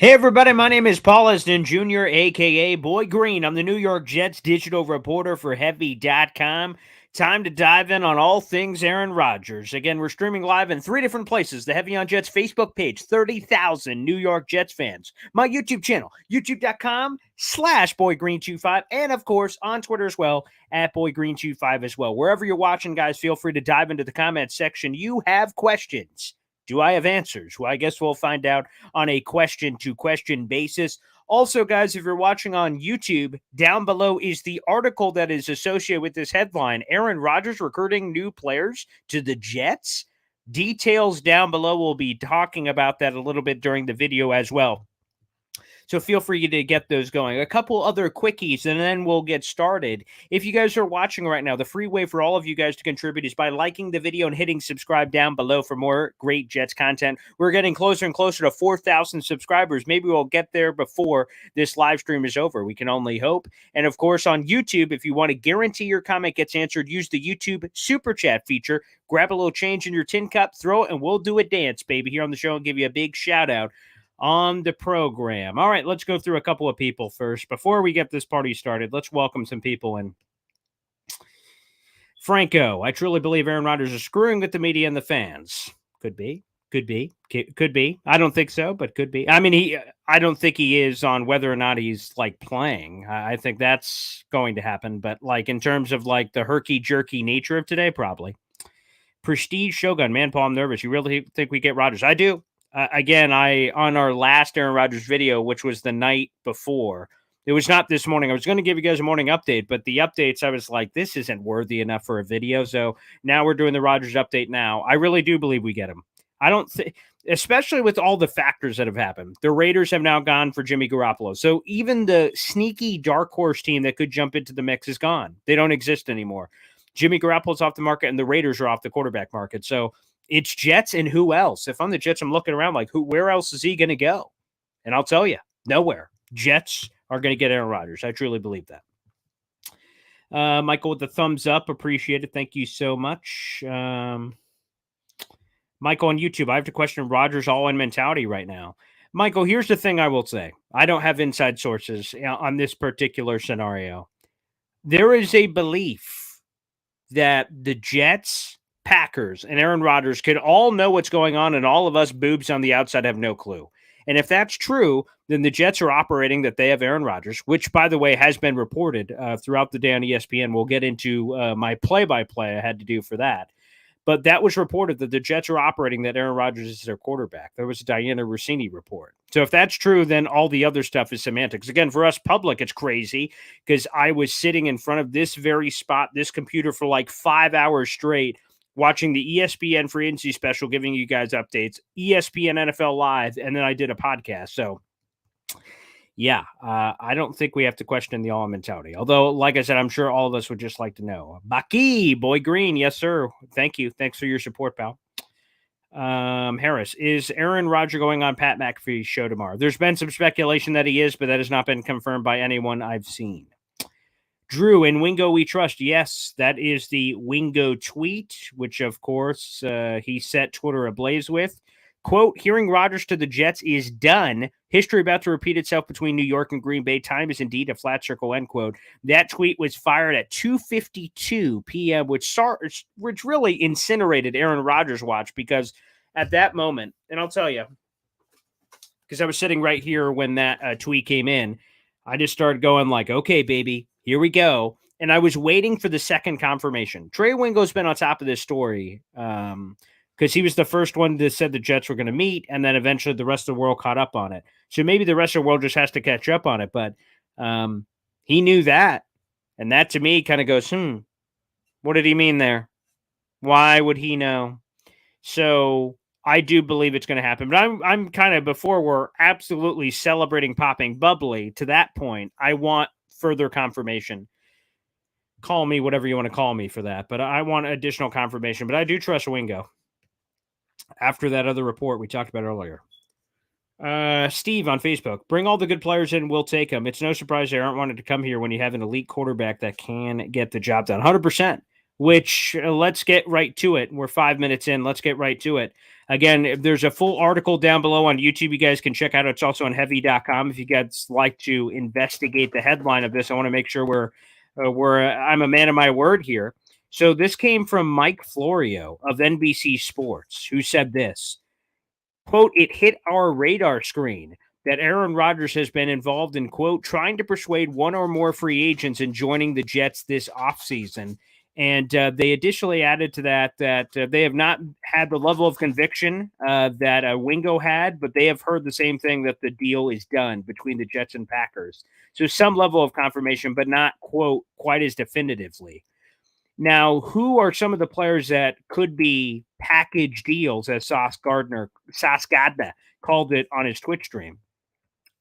Hey everybody, my name is Paul Esden Jr., aka Boy Green. I'm the New York Jets digital reporter for Heavy.com. Time to dive in on all things Aaron Rodgers. Again, we're streaming live in 3 different places. The Heavy on Jets Facebook page, 30,000 New York Jets fans. My YouTube channel, youtube.com/BoyGreen25. And of course, on Twitter as well, at BoyGreen25 as well. Wherever you're watching, guys, feel free to dive into the comments section. You have questions. Do I have answers? Well, I guess we'll find out on a question-to-question basis. Also, guys, if you're watching on YouTube, down below is the article that is associated with this headline. Aaron Rodgers recruiting new players to the Jets. Details down below. We'll be talking about that a little bit during the video as well. So feel free to get those going. A couple other quickies, and then we'll get started. If you guys are watching right now, the free way for all of you guys to contribute is by liking the video and hitting subscribe down below for more great Jets content. We're getting closer and closer to 4,000 subscribers. Maybe we'll get there before this live stream is over. We can only hope. And of course, on YouTube, if you want to guarantee your comment gets answered, use the YouTube Super Chat feature. Grab a little change in your tin cup, throw it, and we'll do a dance, baby, here on the show and give you a big shout out on the program. All right, let's go through a couple of people first. Before we get this party started, let's welcome some people in. Franco, I truly believe Aaron Rodgers is screwing with the media and the fans. Could be. Could be. I don't think so, but could be. I mean, I don't think he is on whether or not he's like playing. I think that's going to happen. But like in terms of like the herky-jerky nature of today, probably. Prestige Shogun, man, Paul, I'm nervous. You really think we get Rodgers? I do. Again, on our last Aaron Rodgers video, which was the night before, it was not this morning. I was going to give you guys a morning update, but the updates, I was like, this isn't worthy enough for a video. So now we're doing the Rodgers update now. I really do believe we get him. I don't think, especially with all the factors that have happened. The Raiders have now gone for Jimmy Garoppolo. So even the sneaky dark horse team that could jump into the mix is gone. They don't exist anymore. Jimmy Garoppolo's off the market and the Raiders are off the quarterback market. So it's Jets and who else? If I'm the Jets, I'm looking around like, where else is he going to go? And I'll tell you, nowhere. Jets are going to get Aaron Rodgers. I truly believe that. Michael with the thumbs up. Appreciate it. Thank you so much. Michael on YouTube, I have to question Rodgers' all-in mentality right now. Michael, here's the thing I will say. I don't have inside sources on this particular scenario. There is a belief that the Jets, Packers, and Aaron Rodgers could all know what's going on, and all of us boobs on the outside have no clue. And if that's true, then the Jets are operating that they have Aaron Rodgers, which, by the way, has been reported throughout the day on ESPN. We'll get into my play-by-play I had to do for that. But that was reported that the Jets are operating that Aaron Rodgers is their quarterback. There was a Diana Rossini report. So if that's true, then all the other stuff is semantics. Again, for us public, it's crazy because I was sitting in front of this very spot, this computer for like 5 hours straight, watching the ESPN free agency special, giving you guys updates, ESPN NFL Live, and then I did a podcast. So yeah, I don't think we have to question the all mentality. Although, like I said, I'm sure all of us would just like to know. Baki, Boy Green, yes, sir. Thank you. Thanks for your support, pal. Harris, is Aaron Rodgers going on Pat McAfee's show tomorrow? There's been some speculation that he is, but that has not been confirmed by anyone I've seen. Drew, in Wingo we trust. Yes, that is the Wingo tweet, which, of course, he set Twitter ablaze with. Quote, hearing Rodgers to the Jets is done. History about to repeat itself between New York and Green Bay. Time is indeed a flat circle, end quote. That tweet was fired at 2:52 p.m., which really incinerated Aaron Rodgers' watch because at that moment, and I'll tell you, because I was sitting right here when that tweet came in, I just started going like, okay, baby, here we go. And I was waiting for the second confirmation. Trey Wingo's been on top of this story because he was the first one that said the Jets were going to meet, and then eventually the rest of the world caught up on it. So maybe the rest of the world just has to catch up on it, but he knew that. And that to me kind of goes, what did he mean there? Why would he know? So I do believe it's going to happen, but I'm kind of, before we're absolutely celebrating popping bubbly to that point, I want further confirmation. Call me whatever you want to call me for that, but I want additional confirmation, but I do trust Wingo. After that other report we talked about earlier. Steve on Facebook, bring all the good players in, we'll take them. It's no surprise Aaron wanted to come here when you have an elite quarterback that can get the job done. 100%, which let's get right to it. We're 5 minutes in. Let's get right to it. Again, there's a full article down below on YouTube you guys can check out. It's also on heavy.com if you guys like to investigate the headline of this. I want to make sure I'm a man of my word here. So this came from Mike Florio of NBC Sports, who said this, quote, "It hit our radar screen that Aaron Rodgers has been involved in, quote, trying to persuade one or more free agents in joining the Jets this offseason." And they additionally added to that they have not had the level of conviction that Wingo had, but they have heard the same thing, that the deal is done between the Jets and Packers. So some level of confirmation, but not, quote, quite as definitively. Now, who are some of the players that could be package deals, as Sauce Gardner called it on his Twitch stream?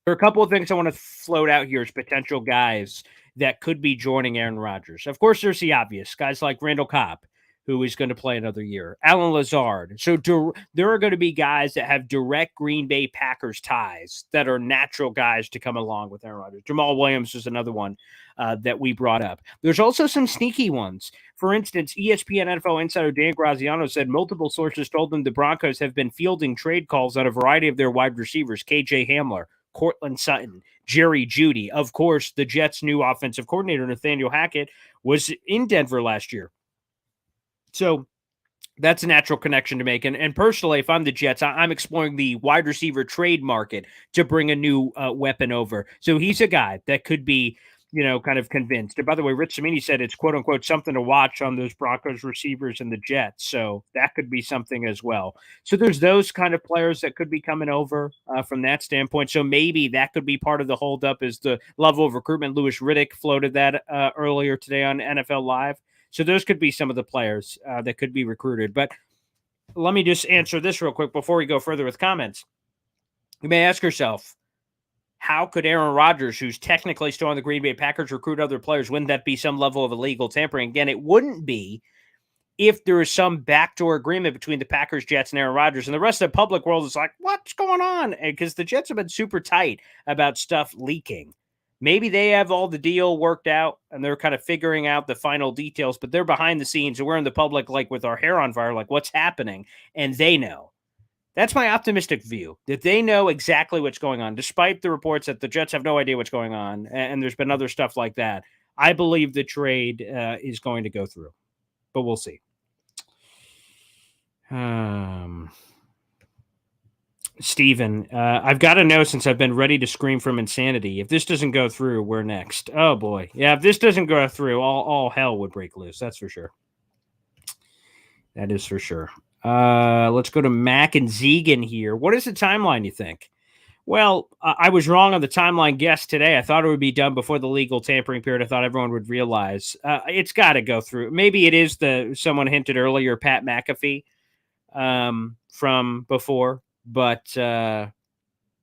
There are a couple of things I want to float out here as potential guys that could be joining Aaron Rodgers. Of course, there's the obvious guys like Randall Cobb, who is going to play another year, Alan Lazard. So there are going to be guys that have direct Green Bay Packers ties that are natural guys to come along with Aaron Rodgers. Jamal Williams is another one that we brought up. There's also some sneaky ones. For instance, ESPN NFL insider Dan Graziano said multiple sources told them the Broncos have been fielding trade calls on a variety of their wide receivers, KJ Hamler, Cortland Sutton, Jerry Jeudy. Of course, the Jets' new offensive coordinator, Nathaniel Hackett, was in Denver last year. So that's a natural connection to make. And personally, if I'm the Jets, I'm exploring the wide receiver trade market to bring a new weapon over. So he's a guy that could be, kind of convinced. And by the way, Rich Cimini said it's quote unquote something to watch on those Broncos receivers and the Jets. So that could be something as well. So there's those kind of players that could be coming over from that standpoint. So maybe that could be part of the holdup, is the level of recruitment. Louis Riddick floated that earlier today on NFL Live. So those could be some of the players that could be recruited. But let me just answer this real quick before we go further with comments. You may ask yourself, how could Aaron Rodgers, who's technically still on the Green Bay Packers, recruit other players? Wouldn't that be some level of illegal tampering? Again, it wouldn't be if there is some backdoor agreement between the Packers, Jets, and Aaron Rodgers. And the rest of the public world is like, what's going on? Because the Jets have been super tight about stuff leaking. Maybe they have all the deal worked out and they're kind of figuring out the final details, but they're behind the scenes and we're in the public, like with our hair on fire, like what's happening, and they know. That's my optimistic view, that they know exactly what's going on, despite the reports that the Jets have no idea what's going on, and there's been other stuff like that. I believe the trade is going to go through, but we'll see. Steven, I've got to know, since I've been ready to scream from insanity, if this doesn't go through, we're next. Oh, boy. Yeah, if this doesn't go through, all hell would break loose. That's for sure. That is for sure. Let's go to Mac and Zegan here. What is the timeline, you think? Well, I was wrong on the timeline guess today. I thought it would be done before the legal tampering period. I thought everyone would realize it's got to go through. Maybe it is someone hinted earlier, Pat McAfee from before, but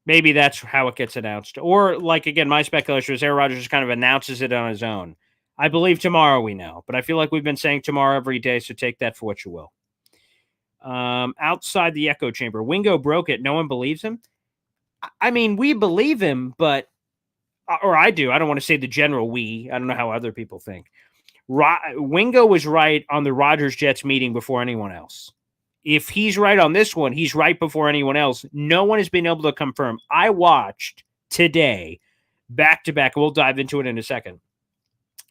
maybe that's how it gets announced. Or, like, again, my speculation is Aaron Rodgers just kind of announces it on his own. I believe tomorrow we know, but I feel like we've been saying tomorrow every day, so take that for what you will. Outside the echo chamber, Wingo broke it. No one believes him. I mean, we believe him, but, or I do. I don't want to say the general we. I don't know how other people think. Wingo was right on the Rodgers Jets meeting before anyone else. If he's right on this one, he's right before anyone else. No one has been able to confirm. I watched today back to back. We'll dive into it in a second.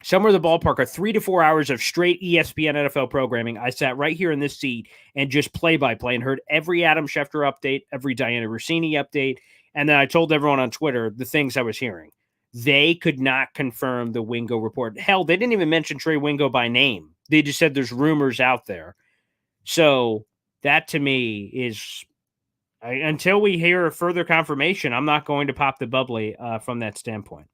Somewhere in the ballpark are 3 to 4 hours of straight ESPN NFL programming. I sat right here in this seat and just play-by-play and heard every Adam Schefter update, every Diana Rossini update, and then I told everyone on Twitter the things I was hearing. They could not confirm the Wingo report. Hell, they didn't even mention Trey Wingo by name. They just said there's rumors out there. So that to me is, until we hear further confirmation, I'm not going to pop the bubbly from that standpoint.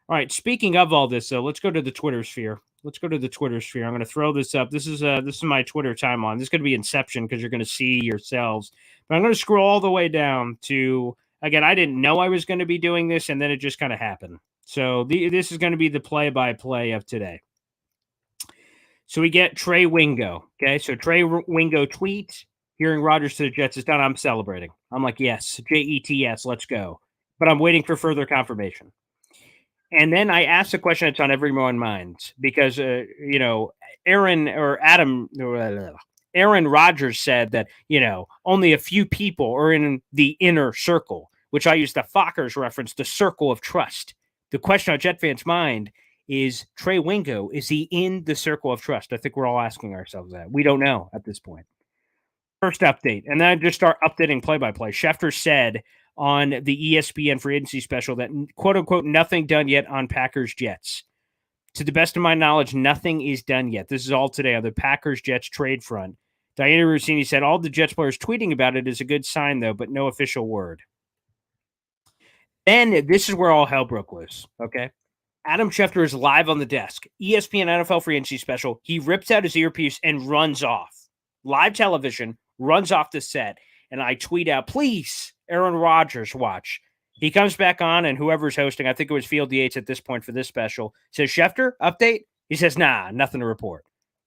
All right, speaking of all this, let's go to the Twitter sphere. I'm going to throw this up. This is my Twitter timeline. This is going to be Inception because you're going to see yourselves. But I'm going to scroll all the way down to, again, I didn't know I was going to be doing this, and then it just kind of happened. So this is going to be the play-by-play of today. So we get Trey Wingo. Okay, so Trey Wingo tweet, hearing Rodgers to the Jets is done. I'm celebrating. I'm like, yes, JETS, let's go. But I'm waiting for further confirmation. And then I asked a question that's on everyone's minds because, Aaron Aaron Rodgers said that, only a few people are in the inner circle, which I use the Fockers reference, the circle of trust. The question on Jet fans' mind is Trey Wingo, is he in the circle of trust? I think we're all asking ourselves that. We don't know at this point. First update, and then I just start updating play-by-play. Schefter said on the ESPN free agency special that, quote-unquote, nothing done yet on Packers-Jets. To the best of my knowledge, nothing is done yet. This is all today on the Packers-Jets trade front. Diana Rossini said all the Jets players tweeting about it is a good sign, though, but no official word. Then this is where all hell broke loose, okay? Adam Schefter is live on the desk. ESPN NFL free agency special. He rips out his earpiece and runs off. Live television, runs off the set, and I tweet out, please, Aaron Rodgers, watch. He comes back on, and whoever's hosting, I think it was Field Yates at this point for this special, says, Schefter, update? He says, nah, nothing to report.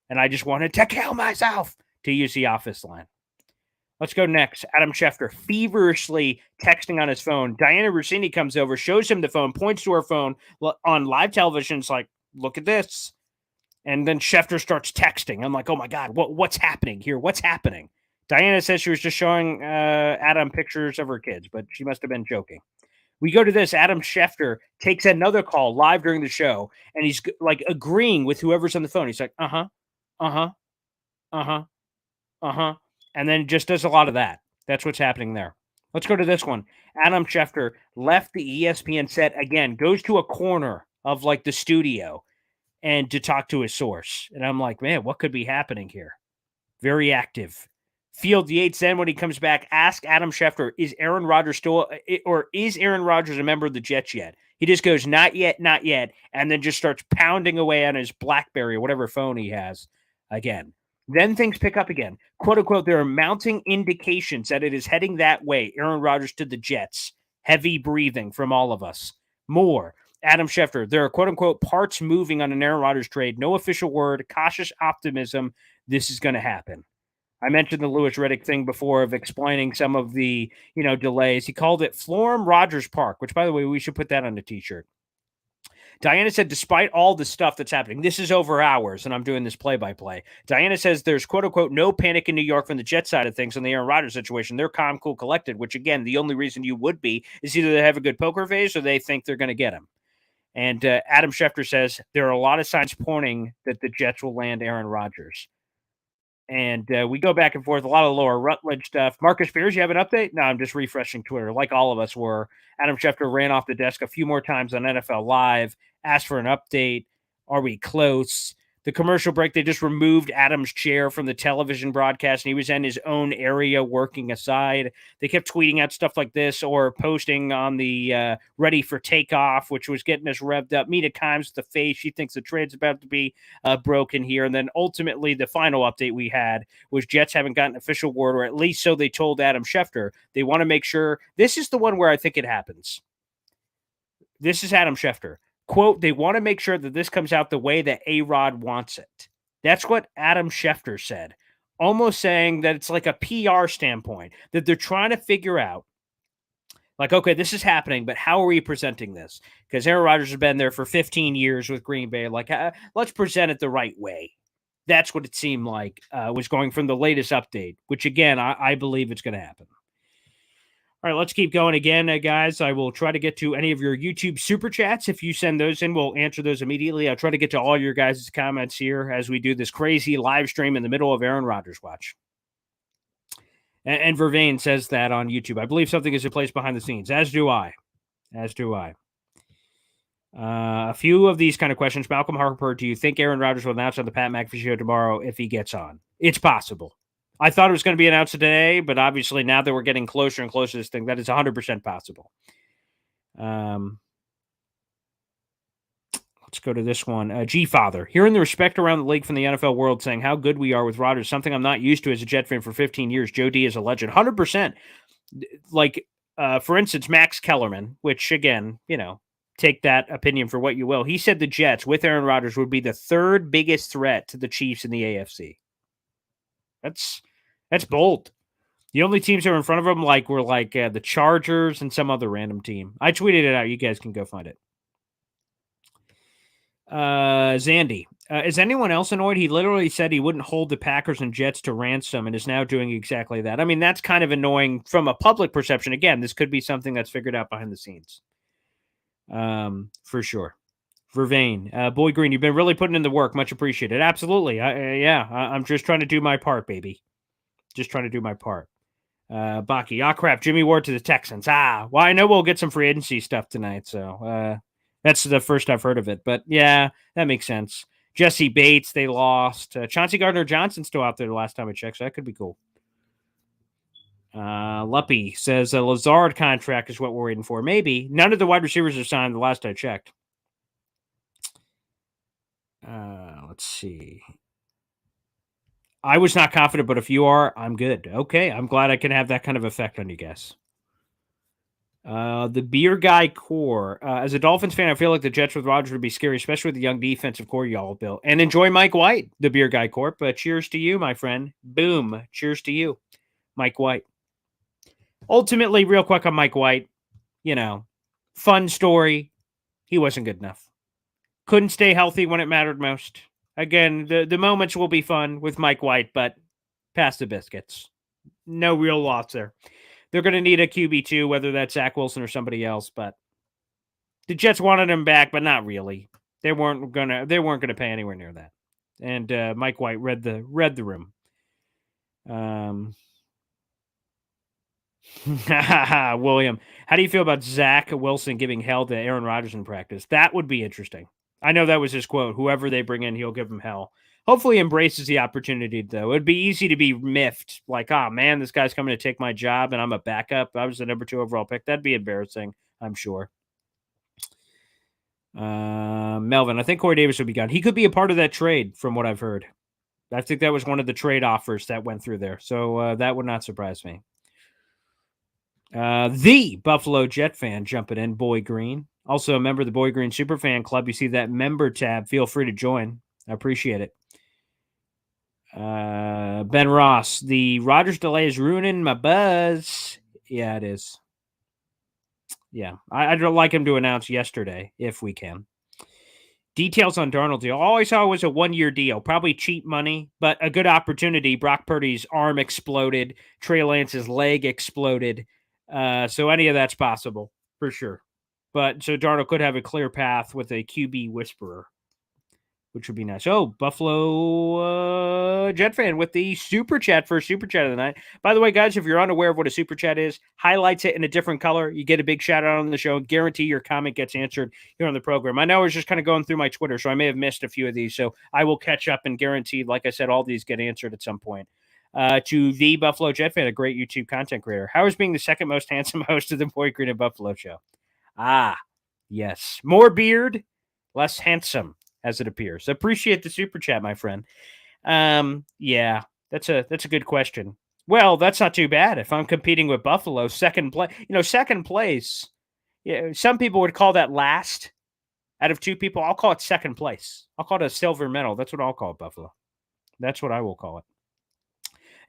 And I just wanted to kill myself, to use the office line. Let's go next. Adam Schefter feverishly texting on his phone. Diana Rossini comes over, shows him the phone, points to her phone on live television. It's like, look at this. And then Schefter starts texting. I'm like, oh my God, what's happening here? What's happening? Diana says she was just showing Adam pictures of her kids, but she must have been joking. We go to this. Adam Schefter takes another call live during the show, and he's like agreeing with whoever's on the phone. He's like, uh-huh, uh-huh, uh-huh, uh-huh. And then just does a lot of that. That's what's happening there. Let's go to this one. Adam Schefter left the ESPN set again, goes to a corner of like the studio and to talk to his source. And I'm like, man, what could be happening here? Very active. Field Yates then, when he comes back, ask Adam Schefter, is Aaron Rodgers a member of the Jets yet? He just goes, not yet, not yet, and then just starts pounding away on his BlackBerry or whatever phone he has again. Then things pick up again. Quote, unquote, there are mounting indications that it is heading that way, Aaron Rodgers to the Jets. Heavy breathing from all of us. More. Adam Schefter, there are, quote, unquote, parts moving on an Aaron Rodgers trade. No official word, cautious optimism. This is going to happen. I mentioned the Louis Riddick thing before of explaining some of the, delays. He called it Florham Rogers Park, which, by the way, we should put that on a T-shirt. Diana said, despite all the stuff that's happening, this is over hours, and I'm doing this play-by-play. Diana says there's, quote-unquote, no panic in New York from the Jet side of things on the Aaron Rodgers situation. They're calm, cool, collected, which, again, the only reason you would be is either they have a good poker face or they think they're going to get him. And Adam Schefter says there are a lot of signs pointing that the Jets will land Aaron Rodgers. And we go back and forth, a lot of Laura Rutledge stuff. Marcus Spears, you have an update? No, I'm just refreshing Twitter, like all of us were. Adam Schefter ran off the desk a few more times on NFL Live, asked for an update. Are we close? The commercial break, they just removed Adam's chair from the television broadcast, and he was in his own area working aside. They kept tweeting out stuff like this or posting on the Ready for Takeoff, which was getting us revved up. Mina Kimes with the face. She thinks the trade's about to be broken here. And then ultimately, the final update we had was Jets haven't gotten official word, or at least so they told Adam Schefter. They want to make sure. This is the one where I think it happens. This is Adam Schefter. Quote, they want to make sure that this comes out the way that A-Rod wants it. That's what Adam Schefter said, almost saying that it's like a PR standpoint, that they're trying to figure out, like, okay, this is happening, but how are we presenting this? Because Aaron Rodgers has been there for 15 years with Green Bay. Like, let's present it the right way. That's what it seemed like was going from the latest update, which, again, I believe it's going to happen. All right, let's keep going again, guys. I will try to get to any of your YouTube super chats. If you send those in, we'll answer those immediately. I'll try to get to all your guys' comments here as we do this crazy live stream in the middle of Aaron Rodgers watch. And Vervain says that on YouTube. I believe something is in place behind the scenes, as do I. As do I. A few of these kind of questions. Malcolm Harper, do you think Aaron Rodgers will announce on the Pat McAfee show tomorrow if he gets on? It's possible. I thought it was going to be announced today, but obviously now that we're getting closer and closer to this thing, that is 100% possible. Let's go to this one. G-Father. Hearing the respect around the league from the NFL world saying how good we are with Rodgers, something I'm not used to as a Jet fan for 15 years. Joe D is a legend. 100%. Like, for instance, Max Kellerman, which, again, take that opinion for what you will. He said the Jets, with Aaron Rodgers, would be the third biggest threat to the Chiefs in the AFC. That's bold. The only teams that were in front of them were the Chargers and some other random team. I tweeted it out. You guys can go find it. Zandy. Is anyone else annoyed? He literally said he wouldn't hold the Packers and Jets to ransom and is now doing exactly that. I mean, that's kind of annoying from a public perception. Again, this could be something that's figured out behind the scenes. For sure. Vervain. Boy Green, you've been really putting in the work. Much appreciated. Absolutely. I'm just trying to do my part, baby. Just trying to do my part. Baki. Crap. Jimmy Ward to the Texans. Well, I know we'll get some free agency stuff tonight, so that's the first I've heard of it. But yeah, that makes sense. Jesse Bates, they lost. Chauncey Gardner-Johnson's still out there the last time I checked, so that could be cool. Luppy says a Lazard contract is what we're waiting for. Maybe. None of the wide receivers are signed the last I checked. Let's see. I was not confident, but if you are, I'm good. Okay, I'm glad I can have that kind of effect on you guys. The beer guy core. As a Dolphins fan, I feel like the Jets with Rodgers would be scary, especially with the young defensive core y'all built. And enjoy Mike White, the beer guy corp. But cheers to you, my friend. Boom. Cheers to you, Mike White. Ultimately, real quick on Mike White, fun story. He wasn't good enough. Couldn't stay healthy when it mattered most. Again, the moments will be fun with Mike White, but pass the biscuits. No real loss there. They're going to need a QB2, whether that's Zach Wilson or somebody else. But the Jets wanted him back, but not really. They weren't gonna pay anywhere near that. And Mike White read the room. William, how do you feel about Zach Wilson giving hell to Aaron Rodgers in practice? That would be interesting. I know that was his quote. Whoever they bring in, he'll give him hell. Hopefully embraces the opportunity, though. It'd be easy to be miffed. Like, man, this guy's coming to take my job and I'm a backup. I was the number 2 overall pick. That'd be embarrassing, I'm sure. Melvin, I think Corey Davis would be gone. He could be a part of that trade from what I've heard. I think that was one of the trade offers that went through there. So that would not surprise me. The Buffalo Jet fan jumping in, Boy Green. Also a member of the Boy Green Super Fan Club. You see that member tab. Feel free to join. I appreciate it. Ben Ross, the Rodgers delay is ruining my buzz. Yeah, it is. Yeah, I'd like him to announce yesterday if we can. Details on Darnold deal. All I saw was a 1-year deal, probably cheap money, but a good opportunity. Brock Purdy's arm exploded. Trey Lance's leg exploded. So any of that's possible for sure. But so Darnold could have a clear path with a QB whisperer, which would be nice. Oh, Buffalo Jet fan with the super chat, first super chat of the night. By the way, guys, if you're unaware of what a super chat is, highlights it in a different color. You get a big shout out on the show. Guarantee your comment gets answered here on the program. I know I was just kind of going through my Twitter, so I may have missed a few of these. So I will catch up and guarantee, like I said, all these get answered at some point. To the Buffalo Jet fan, a great YouTube content creator. How is being the second most handsome host of the Boy Green and Buffalo show? Yes. More beard, less handsome, as it appears. Appreciate the super chat, my friend. Yeah, that's a good question. Well, that's not too bad. If I'm competing with Buffalo, second place. Yeah, some people would call that last out of 2 people. I'll call it second place. I'll call it a silver medal. That's what I'll call it, Buffalo. That's what I will call it.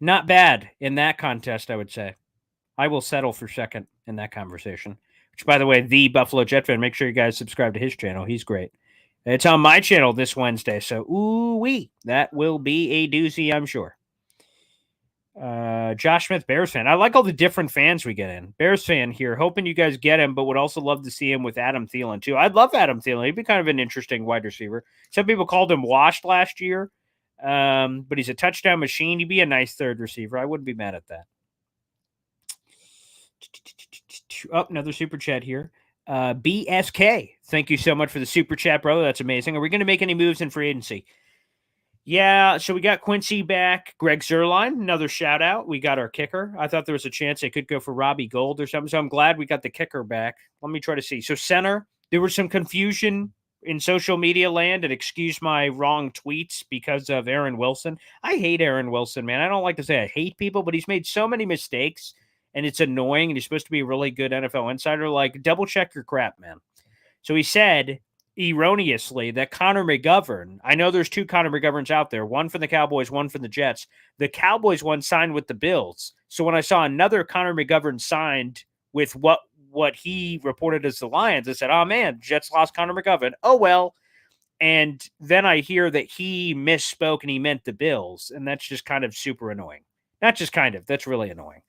Not bad in that contest, I would say. I will settle for second in that conversation. Which, by the way, the Buffalo Jet fan, make sure you guys subscribe to his channel. He's great. It's on my channel this Wednesday, so ooh-wee. That will be a doozy, I'm sure. Josh Smith, Bears fan. I like all the different fans we get in. Bears fan here, hoping you guys get him, but would also love to see him with Adam Thielen, too. I'd love Adam Thielen. He'd be kind of an interesting wide receiver. Some people called him washed last year, but he's a touchdown machine. He'd be a nice third receiver. I wouldn't be mad at that. Oh, another super chat here. BSK, thank you so much for the super chat, brother. That's amazing. Are we going to make any moves in free agency? Yeah, so we got Quincy back. Greg Zuerlein, another shout out. We got our kicker. I thought there was a chance they could go for Robbie Gould or something, so I'm glad we got the kicker back. Let me try to see. So center, there was some confusion in social media land, and excuse my wrong tweets because of Aaron Wilson. I hate Aaron Wilson, man. I don't like to say I hate people, but he's made so many mistakes. And it's annoying, and he's supposed to be a really good NFL insider. Like, double check your crap, man. So he said, erroneously, that Connor McGovern, I know there's 2 Connor McGoverns out there, one from the Cowboys, one from the Jets. The Cowboys one signed with the Bills. So when I saw another Connor McGovern signed with what he reported as the Lions, I said, oh, man, Jets lost Connor McGovern. Oh, well. And then I hear that he misspoke and he meant the Bills. And that's just kind of super annoying. Not just kind of, that's really annoying.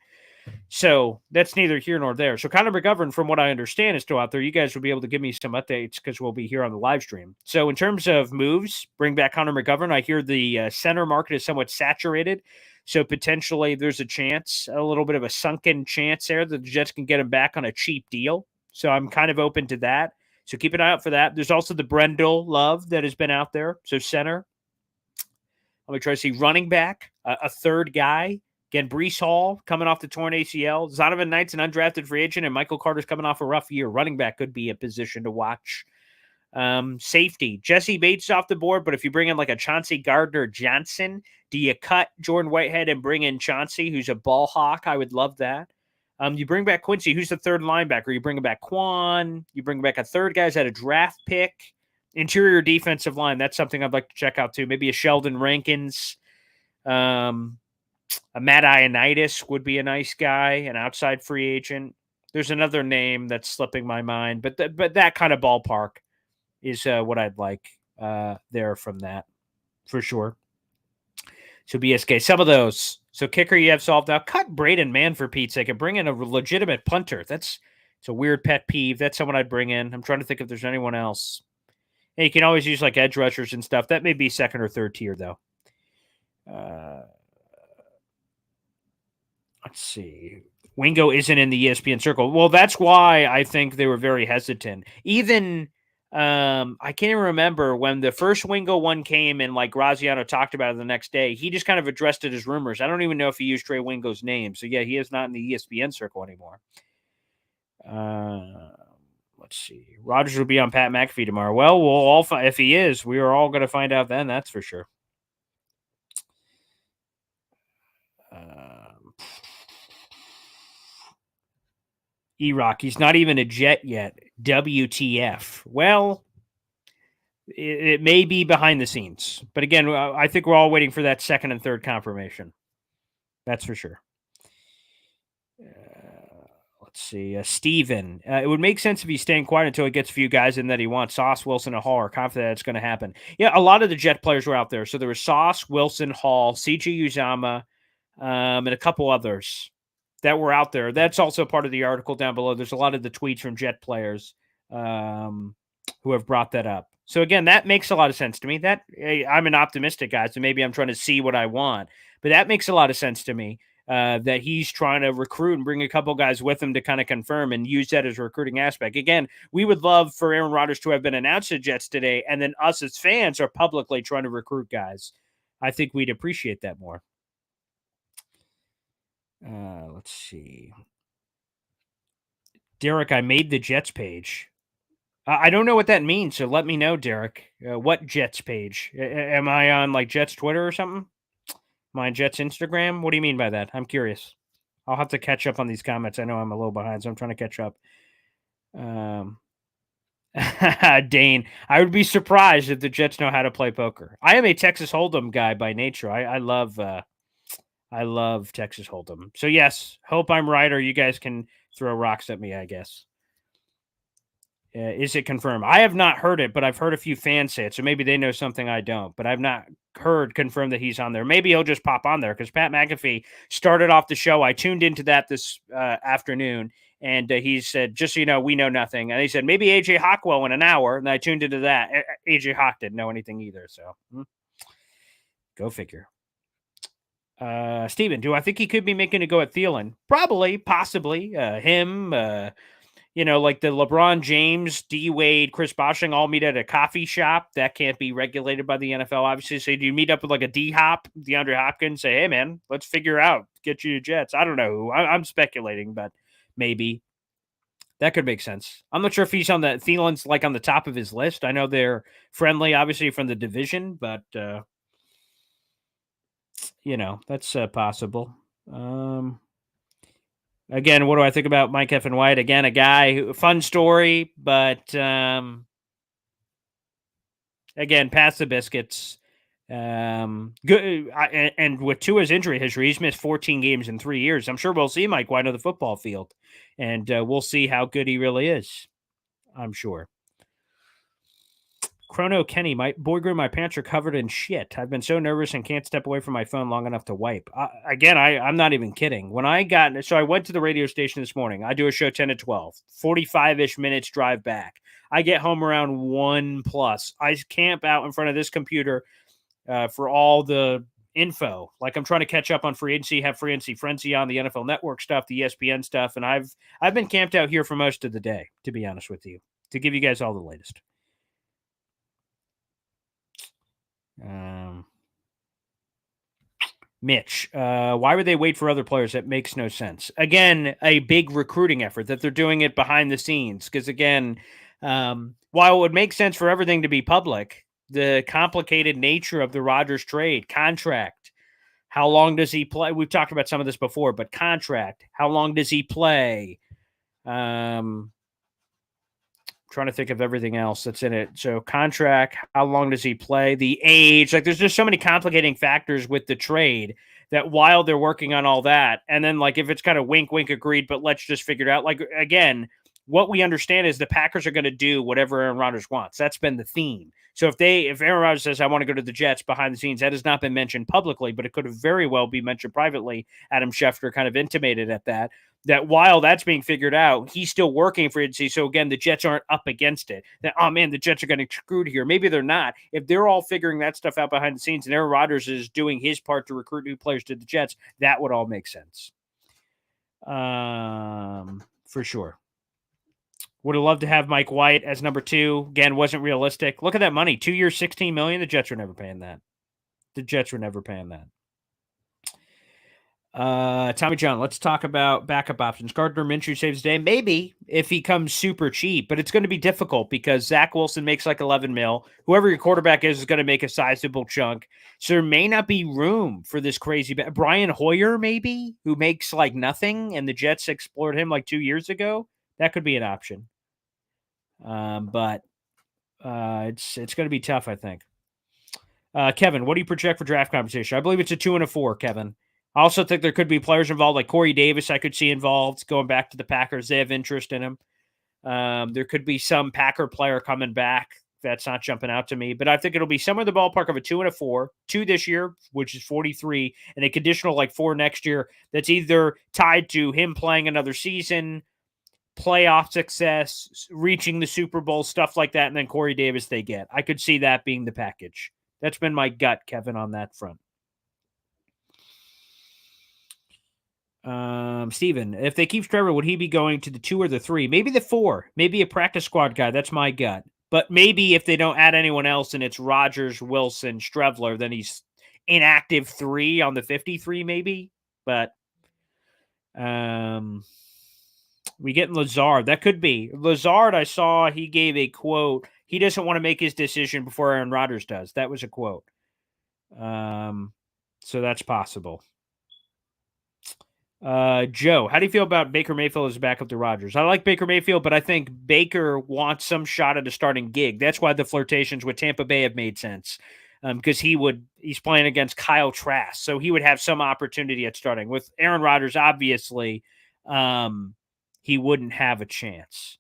So that's neither here nor there. So Connor McGovern, from what I understand, is still out there. You guys will be able to give me some updates because we'll be here on the live stream. So in terms of moves, bring back Connor McGovern. I hear the center market is somewhat saturated. So potentially there's a chance, a little bit of a sunken chance there that the Jets can get him back on a cheap deal. So I'm kind of open to that. So keep an eye out for that. There's also the Brendel Love that has been out there. So center. Let me try to see running back, a third guy. Again, Breece Hall coming off the torn ACL. Zonovan Knight's an undrafted free agent, and Michael Carter's coming off a rough year. Running back could be a position to watch. Safety. Jesse Bates off the board, but if you bring in like a Chauncey Gardner-Johnson, do you cut Jordan Whitehead and bring in Chauncey, who's a ball hawk? I would love that. You bring back Quincy, who's the third linebacker. You bring back Quan. You bring back a third guy's at a draft pick. Interior defensive line, that's something I'd like to check out too. Maybe a Sheldon Rankins. A Matt Ioannidis would be a nice guy, an outside free agent. There's another name that's slipping my mind, but that kind of ballpark is what I'd like there from that for sure. So BSK, some of those. So kicker you have solved now. Cut Braden Mann for Pete's sake and bring in a legitimate punter. It's a weird pet peeve. That's someone I'd bring in. I'm trying to think if there's anyone else. And you can always use like edge rushers and stuff. That may be second or third tier though. Let's see. Wingo isn't in the ESPN circle. Well, that's why I think they were very hesitant. Even I can't even remember when the first Wingo one came and like Graziano talked about it the next day. He just kind of addressed it as rumors. I don't even know if he used Trey Wingo's name. So yeah, he is not in the ESPN circle anymore. Let's see. Rodgers will be on Pat McAfee tomorrow. Well, we'll all if he is, we are all going to find out then. That's for sure. E-Rock, he's not even a Jet yet. WTF? Well, it may be behind the scenes. But again, I think we're all waiting for that second and third confirmation. That's for sure. Let's see. Steven. It would make sense if he's staying quiet until he gets a few guys in that he wants. Sauce, Wilson, and Hall are confident that's going to happen. Yeah, a lot of the Jet players were out there. So there was Sauce, Wilson, Hall, CJ Uzama, and a couple others that were out there. That's also part of the article down below. There's a lot of the tweets from Jet players who have brought that up. So again, that makes a lot of sense to me. That I'm an optimistic guy, so maybe I'm trying to see what I want. But that makes a lot of sense to me. That he's trying to recruit and bring a couple guys with him to kind of confirm and use that as a recruiting aspect. Again, we would love for Aaron Rodgers to have been announced to Jets today, and then us as fans are publicly trying to recruit guys. I think we'd appreciate that more. Let's see. Derek, I made the Jets page. I don't know what that means, so let me know, Derek. What Jets page? Am I on like Jets Twitter or something? My Jets Instagram? What do you mean by that? I'm curious. I'll have to catch up on these comments. I know I'm a little behind, so I'm trying to catch up. Dane, I would be surprised if the Jets know how to play poker. I am a Texas Hold'em guy by nature. I love Texas Hold'em. So yes, hope I'm right, or you guys can throw rocks at me, I guess. Is it confirmed? I have not heard it, but I've heard a few fans say it, so maybe they know something I don't. But I've not heard confirmed that he's on there. Maybe he'll just pop on there because Pat McAfee started off the show. I tuned into that this afternoon, and he said, just so you know, we know nothing. And he said, maybe AJ Hawkwell in an hour, and I tuned into that. AJ Hawk didn't know anything either, so go figure. Steven, do I think he could be making a go at Thielen? Probably, possibly. Him, like the LeBron James, D Wade, Chris Boshing all meet at a coffee shop. That can't be regulated by the NFL, obviously. So do you meet up with like a D-Hop, DeAndre Hopkins, say, hey, man, let's figure out, get you to Jets. I don't know who. I'm speculating, but maybe. That could make sense. I'm not sure if he's on the Thielen's like on the top of his list. I know they're friendly, obviously, from the division, but that's possible. Again, what do I think about Mike F. and White? Again, a guy who, fun story, but again, pass the biscuits. Good, and with Tua's injury history, he's missed 14 games in 3 years. I'm sure we'll see Mike White on the football field, and we'll see how good he really is. I'm sure. Chrono Kenny, my boy grew, my pants are covered in shit. I've been so nervous and can't step away from my phone long enough to wipe. I'm not even kidding. I went to the radio station this morning. I do a show 10 to 12, 45-ish minutes drive back. I get home around 1 plus. I camp out in front of this computer for all the info. Like I'm trying to catch up on free agency, have free agency frenzy on the NFL Network stuff, the ESPN stuff, and I've been camped out here for most of the day, to be honest with you, to give you guys all the latest. Mitch, why would they wait for other players? That makes no sense. Again, a big recruiting effort that they're doing it behind the scenes. Because again, while it would make sense for everything to be public, the complicated nature of the Rodgers trade contract, how long does he play? We've talked about some of this before, but contract, how long does he play? Trying to think of everything else that's in it. So contract, how long does he play? The age, like there's just so many complicating factors with the trade that while they're working on all that, and then like if it's kind of wink, wink, agreed, but let's just figure it out. Like again, what we understand is the Packers are going to do whatever Aaron Rodgers wants. That's been the theme. So if Aaron Rodgers says, I want to go to the Jets behind the scenes, that has not been mentioned publicly, but it could have very well be mentioned privately. Adam Schefter kind of intimated at that while that's being figured out, he's still working for agency. So again, the Jets aren't up against it. That, oh man, the Jets are getting screwed here. Maybe they're not. If they're all figuring that stuff out behind the scenes and Aaron Rodgers is doing his part to recruit new players to the Jets, that would all make sense. For sure. Would have loved to have Mike White as number 2. Again, wasn't realistic. Look at that money. 2 years, $16 million. The Jets were never paying that. Tommy John, let's talk about backup options. Gardner Minshew saves the day. Maybe if he comes super cheap, but it's going to be difficult because Zach Wilson makes like 11 mil. Whoever your quarterback is going to make a sizable chunk. So there may not be room for this crazy. Brian Hoyer, maybe, who makes like nothing, and the Jets explored him like 2 years ago. That could be an option. But it's going to be tough, I think. Kevin, what do you project for draft compensation? I believe it's a 2 and a 4, Kevin. I also think there could be players involved, like Corey Davis I could see involved, going back to the Packers. They have interest in him. There could be some Packer player coming back. That's not jumping out to me. But I think it'll be somewhere in the ballpark of a 2 and a 4. 2 this year, which is 43, and a conditional like 4 next year that's either tied to him playing another season, playoff success, reaching the Super Bowl, stuff like that, and then Corey Davis they get. I could see that being the package. That's been my gut, Kevin, on that front. Steven, if they keep Trevor, would he be going to the 2 or the 3? Maybe the 4. Maybe a practice squad guy. That's my gut. But maybe if they don't add anyone else and it's Rodgers, Wilson, Strevler, then he's inactive 3 on the 53 maybe. But we get Lazard. That could be. Lazard, I saw he gave a quote. He doesn't want to make his decision before Aaron Rodgers does. That was a quote. So that's possible. Joe, how do you feel about Baker Mayfield as a backup to Rodgers? I like Baker Mayfield, but I think Baker wants some shot at a starting gig. That's why the flirtations with Tampa Bay have made sense. Because he's playing against Kyle Trask, so he would have some opportunity at starting. With Aaron Rodgers, obviously, he wouldn't have a chance.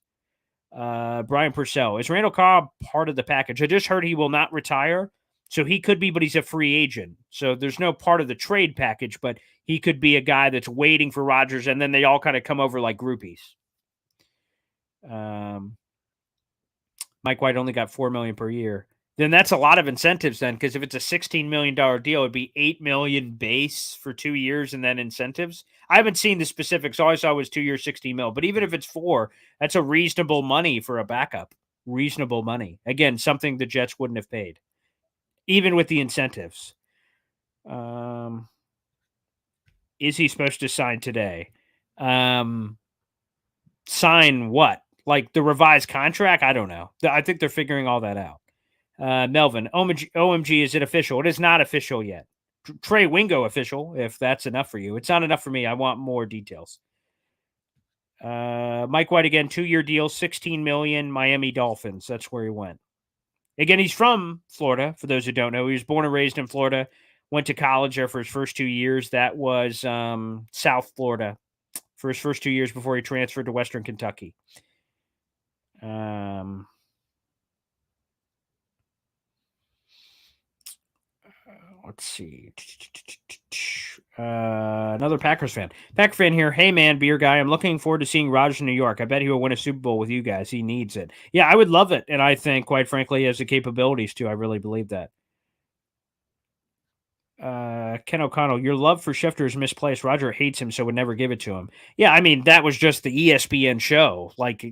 Brian Purcell, is Randall Cobb part of the package? I just heard he will not retire, so he could be, but he's a free agent. So there's no part of the trade package, but he could be a guy that's waiting for Rodgers, and then they all kind of come over like groupies. Mike White only got $4 million per year. Then that's a lot of incentives then, because if it's a $16 million deal, it'd be $8 million base for 2 years and then incentives. I haven't seen the specifics. All I saw was 2 years, $60 million. But even if it's 4, that's a reasonable money for a backup. Reasonable money. Again, something the Jets wouldn't have paid, even with the incentives. Is he supposed to sign today? Sign what? Like the revised contract? I don't know. I think they're figuring all that out. Melvin, OMG, is it official? It is not official yet. Trey Wingo official, if that's enough for you. It's not enough for me. I want more details. Mike White again, 2-year deal, $16 million, Miami Dolphins. That's where he went. Again, he's from Florida, for those who don't know. He was born and raised in Florida, went to college there for his first 2 years. That was South Florida for his first 2 years before he transferred to Western Kentucky. Let's see. Another Packers fan. Packer fan here. Hey, man, beer guy. I'm looking forward to seeing Rodgers in New York. I bet he will win a Super Bowl with you guys. He needs it. Yeah, I would love it. And I think, quite frankly, he has the capabilities to. I really believe that. Ken O'Connell, your love for Schefter is misplaced. Roger hates him, so would never give it to him. Yeah, I mean, that was just the ESPN show. Like,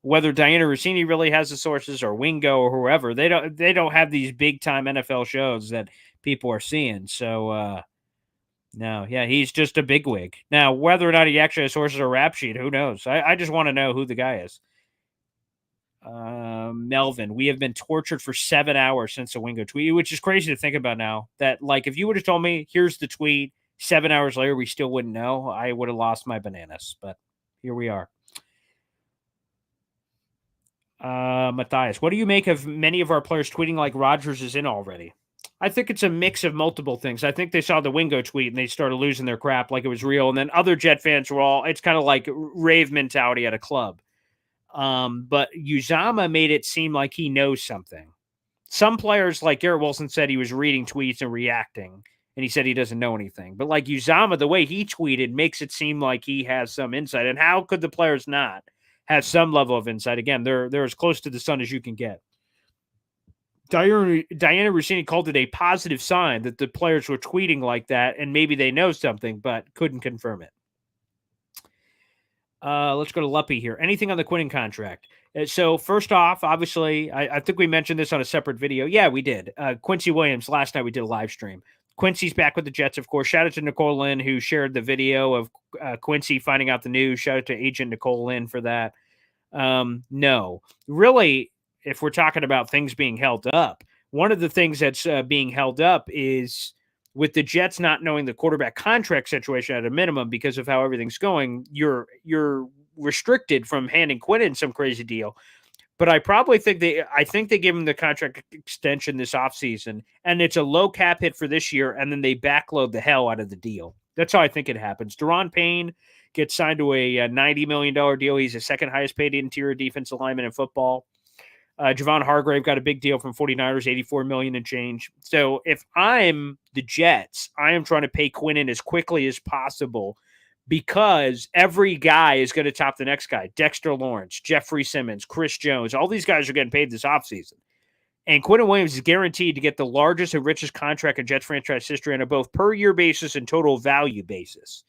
whether Diana Rossini really has the sources or Wingo or whoever, they don't have these big time NFL shows that people are seeing. So no, yeah, he's just a bigwig. Now, whether or not he actually has sources or rap sheet, who knows? I just want to know who the guy is. Melvin, we have been tortured for 7 hours since the Wingo tweet, which is crazy to think about now. That, like, if you would have told me, here's the tweet, 7 hours later, we still wouldn't know, I would have lost my bananas. But here we are. Matthias, what do you make of many of our players tweeting like Rodgers is in already? I think it's a mix of multiple things. I think they saw the Wingo tweet and they started losing their crap like it was real. And then other Jet fans were all, it's kind of like rave mentality at a club. But Uzama made it seem like he knows something. Some players, like Garrett Wilson, said he was reading tweets and reacting, and he said he doesn't know anything. But like Uzama, the way he tweeted makes it seem like he has some insight. And how could the players not have some level of insight? Again, they're as close to the sun as you can get. Diana Rossini called it a positive sign that the players were tweeting like that, and maybe they know something, but couldn't confirm it. Let's go to Luppy here. Anything on the Quinnen contract? So first off, obviously, I think we mentioned this on a separate video. Yeah, we did. Quincy Williams, last night we did a live stream. Quincy's back with the Jets, of course. Shout out to Nicole Lynn, who shared the video of Quincy finding out the news. Shout out to Agent Nicole Lynn for that. No, really, if we're talking about things being held up, one of the things that's being held up is with the Jets not knowing the quarterback contract situation at a minimum because of how everything's going, you're restricted from handing Quinnen some crazy deal. But I think they give him the contract extension this offseason, and it's a low cap hit for this year, and then they backload the hell out of the deal. That's how I think it happens. Daron Payne gets signed to a $90 million deal. He's the second highest paid interior defensive lineman in football. Javon Hargrave got a big deal from 49ers, $84 million and change. So if I'm the Jets, I am trying to pay Quinnen as quickly as possible because every guy is going to top the next guy. Dexter Lawrence, Jeffrey Simmons, Chris Jones, all these guys are getting paid this offseason. And Quinnen Williams is guaranteed to get the largest and richest contract in Jets franchise history on a both per year basis and total value basis.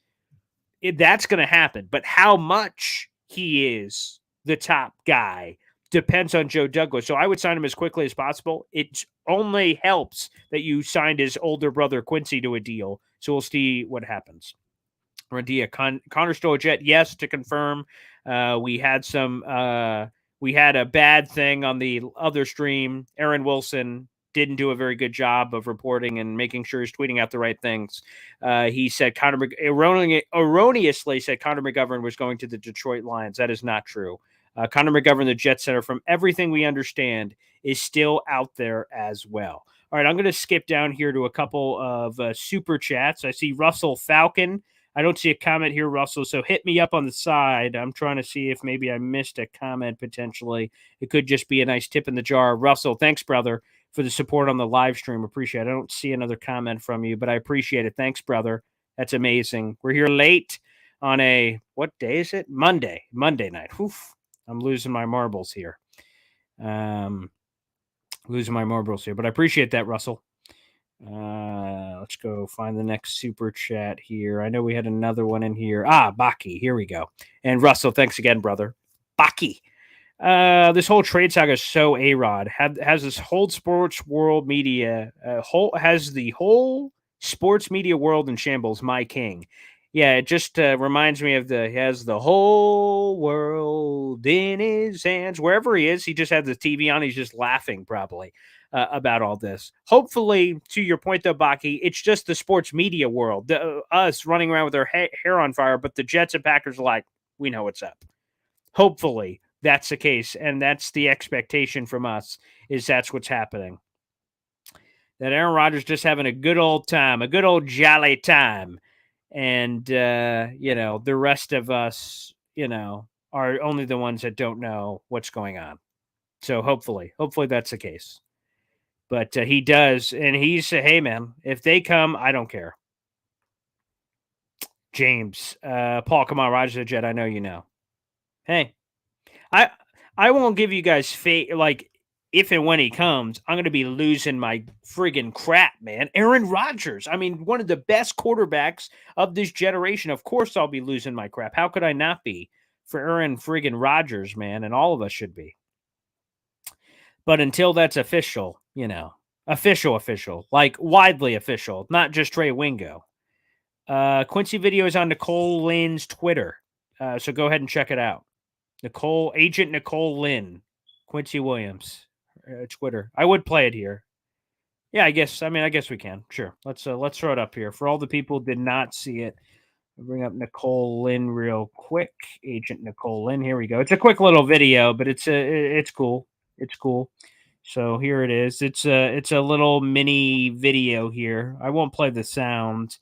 That's going to happen. But how much he is the top guy depends on Joe Douglas. So I would sign him as quickly as possible. It only helps that you signed his older brother Quincy to a deal. So we'll see what happens. Randia, Connor still a Jet? Yes, to confirm. We had a bad thing on the other stream. Aaron Wilson didn't do a very good job of reporting and making sure he's tweeting out the right things. He said erroneously said Connor McGovern was going to the Detroit Lions. That is not true. Connor McGovern, the Jet Center, from everything we understand, is still out there as well. All right, I'm going to skip down here to a couple of super chats. I see Russell Falcon. I don't see a comment here, Russell, so hit me up on the side. I'm trying to see if maybe I missed a comment potentially. It could just be a nice tip in the jar. Russell, thanks, brother, for the support on the live stream. Appreciate it. I don't see another comment from you, but I appreciate it. Thanks, brother. That's amazing. We're here late on what day is it? Monday night. Oof. I'm losing my marbles here. But I appreciate that, Russell. Let's go find the next super chat here. I know we had another one in here. Baki. Here we go. And Russell, thanks again, brother. Baki. This whole trade saga is so A-Rod. Has this whole sports world media, has the whole sports media world in shambles, my king. Yeah, it just reminds me of he has the whole world in his hands. Wherever he is, he just has the TV on. He's just laughing probably about all this. Hopefully, to your point though, Baki, it's just the sports media world. Us running around with our hair on fire, but the Jets and Packers are like, we know what's up. Hopefully, that's the case, and that's the expectation from us, is that's what's happening. That Aaron Rodgers just having a good old time, a good old jolly time. And, the rest of us, are only the ones that don't know what's going on. So hopefully that's the case. But he does, and he's hey man, if they come, I don't care. James, Paul, come on, Roger the Jet. I know you know. Hey, I I won't give you guys fate like if and when he comes, I'm gonna be losing my friggin' crap, man. Aaron Rodgers. I mean, one of the best quarterbacks of this generation. Of course I'll be losing my crap. How could I not be for Aaron friggin' Rodgers, man? And all of us should be. But until that's official, official, like widely official, not just Trey Wingo. Quincy video is on Nicole Lynn's Twitter. So go ahead and check it out. Agent Nicole Lynn, Quincy Williams, Twitter. I would play it here. Yeah, I guess we can. Sure. Let's throw it up here. For all the people who did not see it, I'll bring up Nicole Lynn real quick. Agent Nicole Lynn. Here we go. It's a quick little video, but it's cool. It's cool. So here it is. It's a little mini video here. I won't play the sound,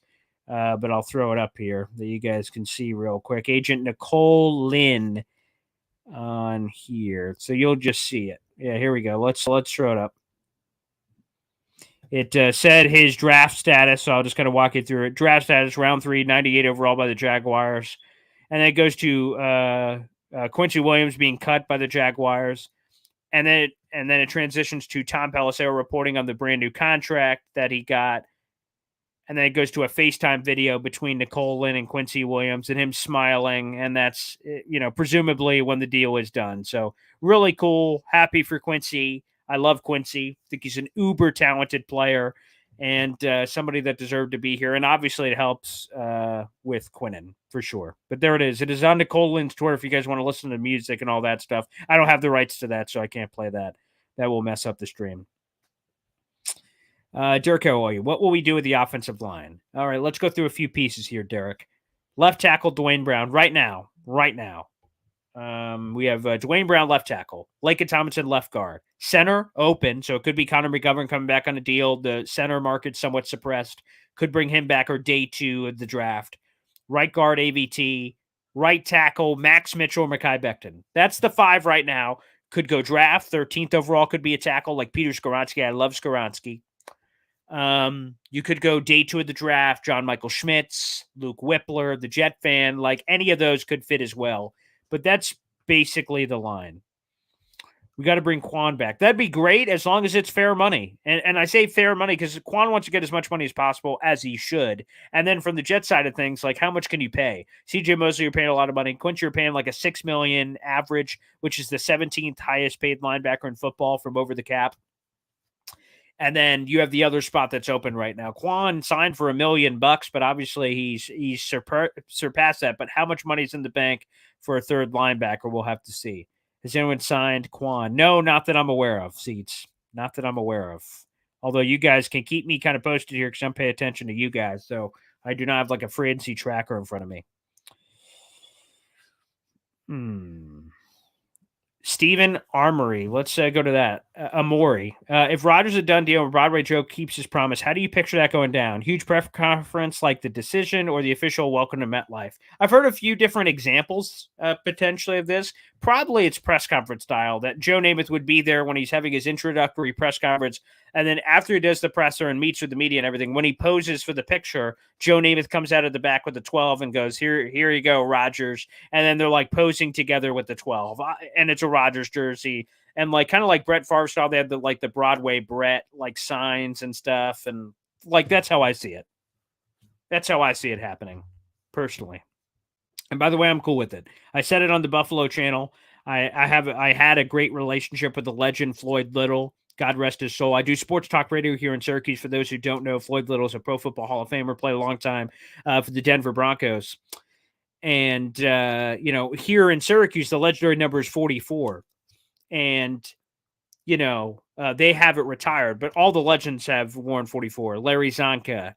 but I'll throw it up here that you guys can see real quick. Agent Nicole Lynn on here, so you'll just see it. Yeah, here we go. Let's throw it up. It said his draft status, so I'll just kind of walk you through it. Draft status, round 3, 98 overall by the Jaguars. And then it goes to Quincy Williams being cut by the Jaguars. And then it transitions to Tom Pelissero reporting on the brand new contract that he got. And then it goes to a FaceTime video between Nicole Lynn and Quincy Williams and him smiling. And that's, presumably when the deal is done. So really cool. Happy for Quincy. I love Quincy. I think he's an uber talented player and somebody that deserved to be here. And obviously it helps with Quinnen for sure. But there it is. It is on Nicole Lynn's Twitter if you guys want to listen to music and all that stuff. I don't have the rights to that, so I can't play that. That will mess up the stream. Derek, how are you? What will we do with the offensive line? All right, let's go through a few pieces here, Derek. Left tackle, Dwayne Brown. Right now. We have Dwayne Brown, left tackle. Laken Tomlinson, left guard. Center, open. So it could be Connor McGovern coming back on a deal. The center market somewhat suppressed. Could bring him back or day 2 of the draft. Right guard, AVT. Right tackle, Max Mitchell or Mekhi Becton. That's the 5 right now. Could go draft. 13th overall could be a tackle like Peter Skoronski. I love Skoronski. You could go day 2 of the draft, John Michael Schmitz, Luke Whippler, the Jet fan, like any of those could fit as well. But that's basically the line. We got to bring Quan back. That'd be great as long as it's fair money. And I say fair money because Quan wants to get as much money as possible, as he should. And then from the Jet side of things, like how much can you pay? CJ Mosley, you're paying a lot of money. Quincy, you're paying like a $6 million average, which is the 17th highest paid linebacker in football from over the cap. And then you have the other spot that's open right now. Quan signed for $1 million, but obviously he's surpassed that. But how much money's in the bank for a third linebacker? We'll have to see. Has anyone signed Quan? No, not that I'm aware of. Seats, not that I'm aware of. Although you guys can keep me kind of posted here because I'm paying attention to you guys. So I do not have like a free agency tracker in front of me. Stephen Armory. Let's go to that. Amori. If Rodgers a done deal and Broadway Joe keeps his promise, how do you picture that going down? Huge press conference like the decision or the official welcome to MetLife? I've heard a few different examples potentially of this. Probably it's press conference style that Joe Namath would be there when he's having his introductory press conference. And then after he does the presser and meets with the media and everything, when he poses for the picture, Joe Namath comes out of the back with the 12 and goes, here you go, Rodgers. And then they're like posing together with the 12. And it's a Rodgers jersey. And like kind of like Brett Favre style, they had the Broadway Brett like signs and stuff. And like that's how I see it. That's how I see it happening, personally. And by the way, I'm cool with it. I said it on the Buffalo channel. I had a great relationship with the legend Floyd Little. God rest his soul. I do sports talk radio here in Syracuse. For those who don't know, Floyd Little is a Pro Football Hall of Famer, played a long time for the Denver Broncos. And, here in Syracuse, the legendary number is 44. And, they have it retired, but all the legends have worn 44. Larry Zonka,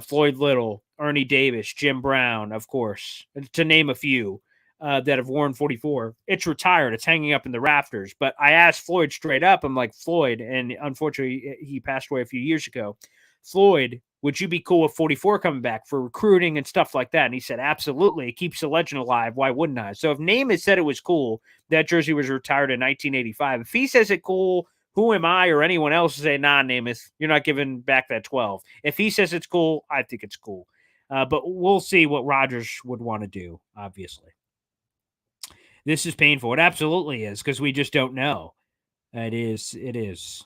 Floyd Little, Ernie Davis, Jim Brown, of course, to name a few. That have worn 44. It's retired. It's hanging up in the rafters. But I asked Floyd straight up. I'm like, Floyd, and unfortunately he passed away a few years ago. Floyd, would you be cool with 44 coming back for recruiting and stuff like that? And he said, absolutely. It keeps the legend alive. Why wouldn't I? So if Namath said it was cool, that jersey was retired in 1985. If he says it cool, who am I or anyone else to say, nah, Namath, you're not giving back that 12. If he says it's cool, I think it's cool. But we'll see what Rodgers would want to do, obviously. This is painful. It absolutely is, because we just don't know. It is. It is.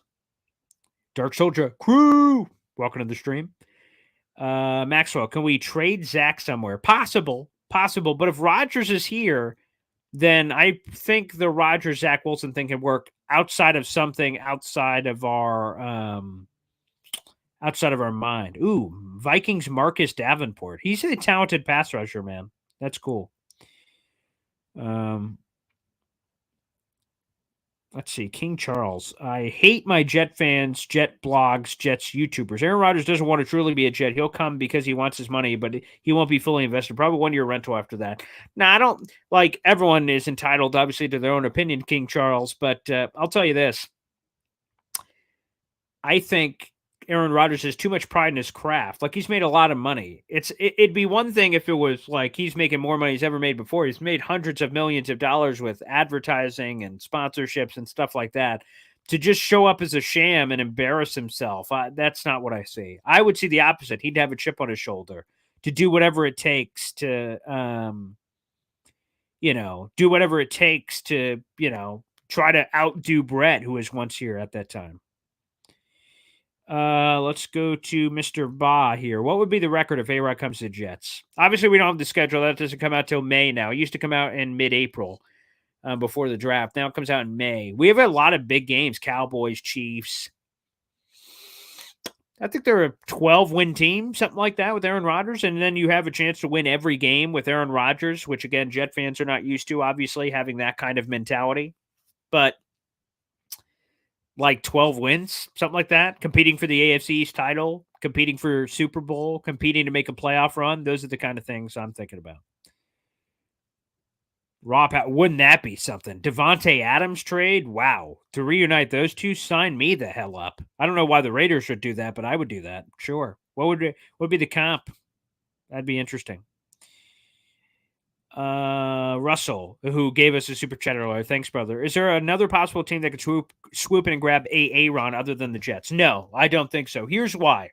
Dark Soldier crew. Welcome to the stream. Maxwell, can we trade Zach somewhere? Possible. But if Rodgers is here, then I think the Rodgers Zach Wilson thing can work outside of something outside of our mind. Ooh, Vikings Marcus Davenport. He's a talented pass rusher, man. That's cool. Let's see. King Charles. I hate my Jet fans, Jet blogs, Jets YouTubers. Aaron Rodgers doesn't want to truly be a Jet. He'll come because he wants his money, but he won't be fully invested. Probably 1 year rental after that. Now, I don't like everyone is entitled, obviously, to their own opinion, King Charles, but I'll tell you this. I think Aaron Rodgers has too much pride in his craft. Like, he's made a lot of money. It'd be one thing if it was like he's making more money he's ever made before. He's made hundreds of millions of dollars with advertising and sponsorships and stuff like that. To just show up as a sham and embarrass himself, that's not what I see. I would see the opposite. He'd have a chip on his shoulder to do whatever it takes to, do whatever it takes to, try to outdo Brett, who was once here at that time. Let's go to Mr. Ba here. What would be the record if A-Rod comes to the Jets? Obviously, we don't have the schedule. That doesn't come out till May now. It used to come out in mid-April before the draft. Now it comes out in May. We have a lot of big games. Cowboys, Chiefs. I think they're a 12-win team, something like that, with Aaron Rodgers. And then you have a chance to win every game with Aaron Rodgers, which, again, Jet fans are not used to, obviously, having that kind of mentality. But like 12 wins, something like that, competing for the AFC East title, competing for Super Bowl, competing to make a playoff run. Those are the kind of things I'm thinking about. Wouldn't that be something? Devontae Adams trade? Wow. To reunite those two, sign me the hell up. I don't know why the Raiders should do that, but I would do that. Sure. What would be the comp? That'd be interesting. Russell, who gave us a super chat earlier. Thanks, brother. Is there another possible team that could swoop in and grab Aaron other than the Jets? No, I don't think so. Here's why.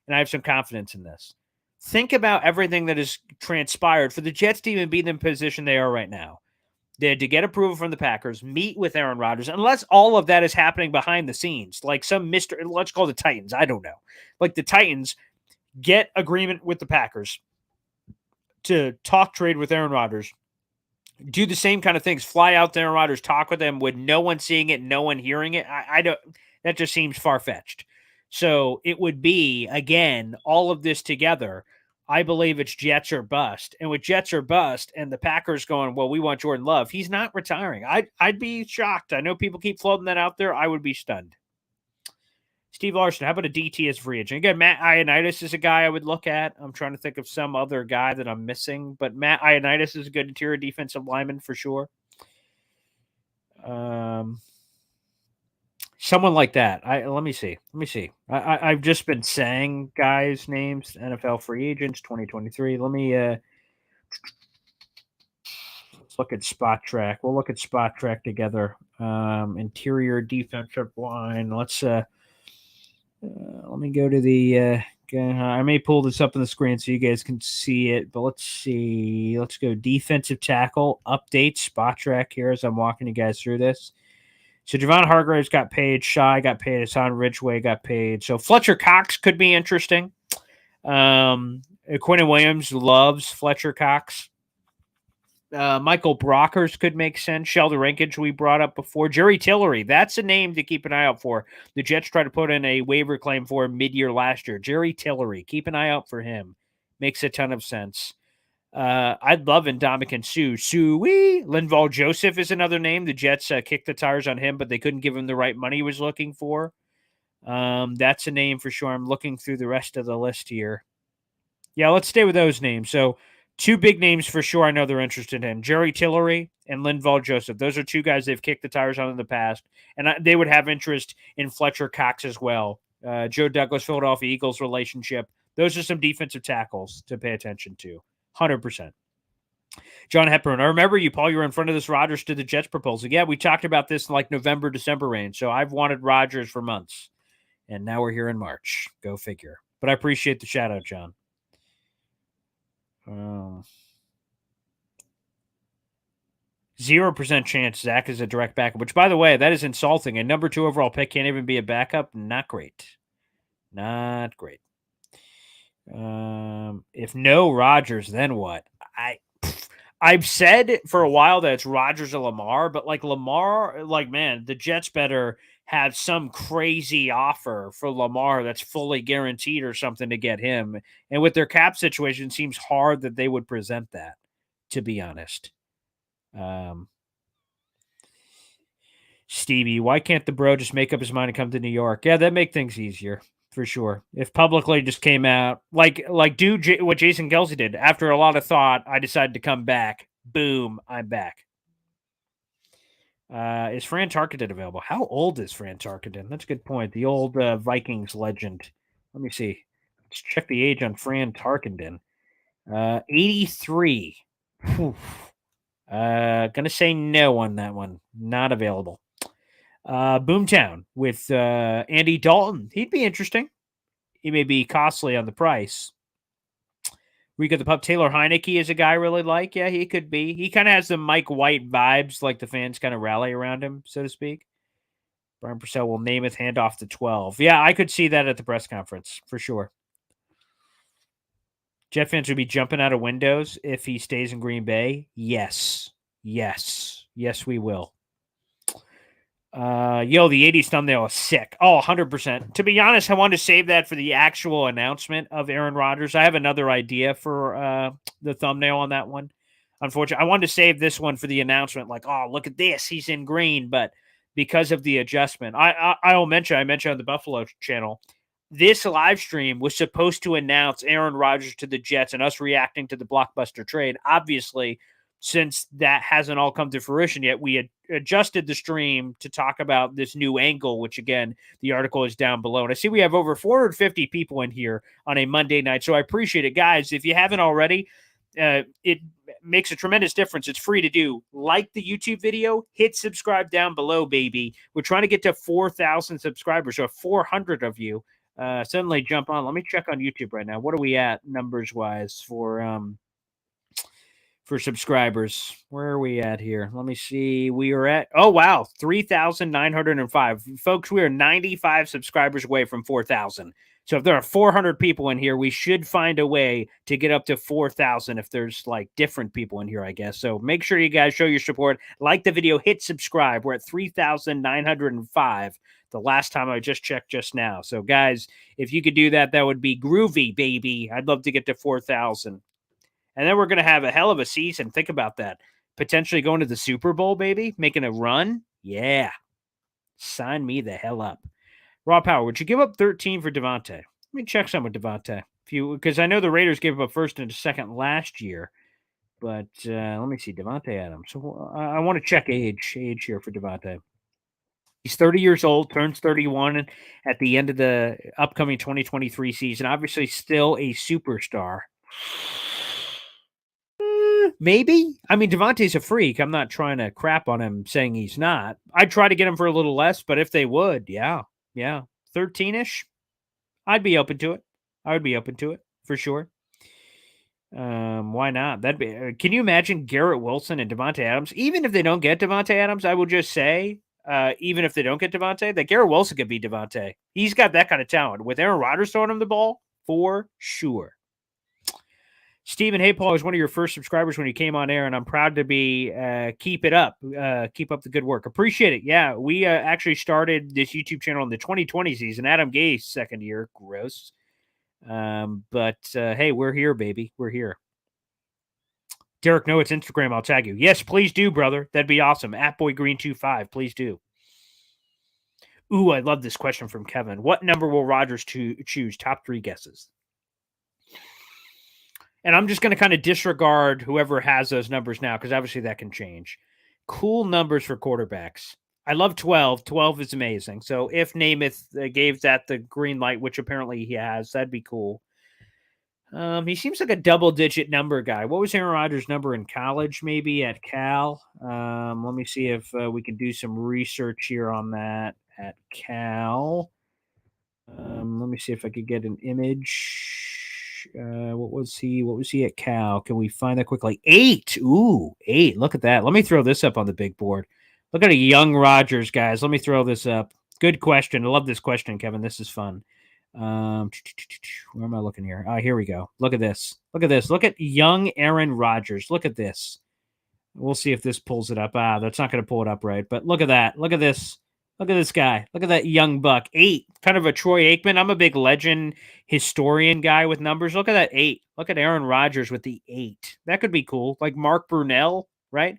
And I have some confidence in this. Think about everything that has transpired for the Jets to even be in the position they are right now. They had to get approval from the Packers, meet with Aaron Rodgers, unless all of that is happening behind the scenes, like some let's call the Titans. I don't know. Like the Titans get agreement with the Packers to talk trade with Aaron Rodgers, do the same kind of things, fly out to Aaron Rodgers, talk with them with no one seeing it, no one hearing it. I don't, that just seems far-fetched. So it would be, again, all of this together. I believe it's Jets or bust. And with Jets or bust and the Packers going, well, we want Jordan Love, he's not retiring. I'd be shocked. I know people keep floating that out there. I would be stunned. Steve Larson, how about a DT as free agent? Again, Matt Ioannidis is a guy I would look at. I'm trying to think of some other guy that I'm missing, but Matt Ioannidis is a good interior defensive lineman for sure. Someone like that. Let me see. I've just been saying guys' names, NFL free agents 2023. Let me let's look at Spot Track. We'll look at Spot Track together. Interior defensive line. Let's let me go to the I may pull this up on the screen so you guys can see it, but let's see. Let's go defensive tackle update Spot Track here as I'm walking you guys through this. So Javon Hargraves got paid, Shy got paid, Hassan Ridgeway got paid. So Fletcher Cox could be interesting. Quentin Williams loves Fletcher Cox. Michael Brockers could make sense. Sheldon Rankage we brought up before. Jerry Tillery, that's a name to keep an eye out for. The Jets tried to put in a waiver claim for mid-year last year. Jerry Tillery, keep an eye out for him. Makes a ton of sense. I'd love Ndamukong Suh. Linval Joseph is another name. The Jets kicked the tires on him, but they couldn't give him the right money he was looking for. That's a name for sure. I'm looking through the rest of the list here. Yeah, let's stay with those names. So two big names for sure I know they're interested in. Jerry Tillery and Linval Joseph. Those are two guys they've kicked the tires on in the past. And they would have interest in Fletcher Cox as well. Joe Douglas, Philadelphia Eagles relationship. Those are some defensive tackles to pay attention to. 100%. John Hepburn, I remember you, Paul. You were in front of this Rodgers to the Jets proposal. Yeah, we talked about this in like November, December range. So I've wanted Rodgers for months. And now we're here in March. Go figure. But I appreciate the shout out, John. 0% chance Zach is a direct backup, which, by the way, that is insulting. A number 2 overall pick can't even be a backup. Not great. Not great. If no Rodgers, then what? I've said for a while that it's Rodgers or Lamar, but like Lamar, like, man, the Jets better have some crazy offer for Lamar that's fully guaranteed or something to get him. And with their cap situation, it seems hard that they would present that, to be honest. Stevie, why can't the bro just make up his mind and come to New York? Yeah, that'd make things easier for sure. If publicly just came out, like what Jason Kelce did. After a lot of thought, I decided to come back. Boom, I'm back. Is Fran Tarkenton available? How old is Fran Tarkenton? That's a good point. The old Vikings legend. Let me see. Let's check the age on Fran Tarkenton. 83. Gonna say no on that one. Not available. Boomtown with Andy Dalton. He'd be interesting. He may be costly on the price. Rico the Pup, Taylor Heineke is a guy I really like. Yeah, he could be. He kind of has the Mike White vibes, like the fans kind of rally around him, so to speak. Brian Purcell will Namath hand off to 12. Yeah, I could see that at the press conference for sure. Jet fans would be jumping out of windows if he stays in Green Bay. Yes, we will. The 80s thumbnail is sick. Oh, 100%. To be honest, I wanted to save that for the actual announcement of Aaron Rodgers. I have another idea for the thumbnail on that one. Unfortunately, I wanted to save this one for the announcement. Like, oh, look at this. He's in green. But because of the adjustment, I mentioned on the Buffalo channel, this live stream was supposed to announce Aaron Rodgers to the Jets and us reacting to the blockbuster trade. Obviously, since that hasn't all come to fruition yet, we had adjusted the stream to talk about this new angle, which again, the article is down below. And I see we have over 450 people in here on a Monday night. So I appreciate it, guys. If you haven't already, it makes a tremendous difference. It's free to do. Like the YouTube video, hit subscribe down below, baby. We're trying to get to 4,000 subscribers. So 400 of you suddenly jump on. Let me check on YouTube right now. What are we at numbers wise for subscribers? Where are we at here? Let me see. We are at, 3,905. Folks, we are 95 subscribers away from 4,000. So if there are 400 people in here, we should find a way to get up to 4,000 if there's like different people in here, I guess. So make sure you guys show your support. Like the video, hit subscribe. We're at 3,905 the last time I just checked just now. So guys, if you could do that, that would be groovy, baby. I'd love to get to 4,000. And then we're going to have a hell of a season. Think about that. Potentially going to the Super Bowl, baby. Making a run. Yeah. Sign me the hell up. Raw Power, would you give up 13 for Devontae? Let me check some with Devontae. Because I know the Raiders gave up a first and a second last year. But let me see. Devontae Adams. So I want to check age here for Devontae. He's 30 years old, turns 31 at the end of the upcoming 2023 season. Obviously still a superstar. Maybe. I mean, Devontae's a freak. I'm not trying to crap on him saying he's not. I'd try to get him for a little less, but if they would, yeah. 13-ish, I'd be open to it. I would be open to it for sure. Why not? That'd be. Can you imagine Garrett Wilson and Devontae Adams? Even if they don't get Devontae Adams, I will just say, even if they don't get Devontae, that Garrett Wilson could be Devontae. He's got that kind of talent. With Aaron Rodgers throwing him the ball, for sure. Steven, hey, Paul, I was one of your first subscribers when you came on air, and I'm proud to be. Keep it up. Keep up the good work. Appreciate it. Yeah, we actually started this YouTube channel in the 2020 season. Adam Gay's second year. Gross. But hey, we're here, baby. We're here. Derek, no, it's Instagram. I'll tag you. Yes, please do, brother. That'd be awesome. @boygreen25. Please do. Ooh, I love this question from Kevin. What number will Rodgers choose? Top 3 guesses. And I'm just going to kind of disregard whoever has those numbers now, because obviously that can change. Cool numbers for quarterbacks. I love 12. 12 is amazing. So if Namath gave that the green light, which apparently he has, that'd be cool. He seems like a double-digit number guy. What was Aaron Rodgers' number in college? Maybe at Cal. Let me see if we can do some research here on that at Cal. Let me see if I could get an image. What was he? What was he at Cal? Can we find that quickly? 8. Ooh, 8. Look at that. Let me throw this up on the big board. Look at a young Rodgers, guys. Let me throw this up. Good question. I love this question, Kevin. This is fun. Where am I looking here? Here we go. Look at this. Look at this. Look at young Aaron Rodgers. Look at this. We'll see if this pulls it up. That's not going to pull it up right. But look at that. Look at this. Look at this guy. Look at that young buck. 8. Kind of a Troy Aikman. I'm a big legend historian guy with numbers. Look at that 8. Look at Aaron Rodgers with the 8. That could be cool. Like Mark Brunell, right?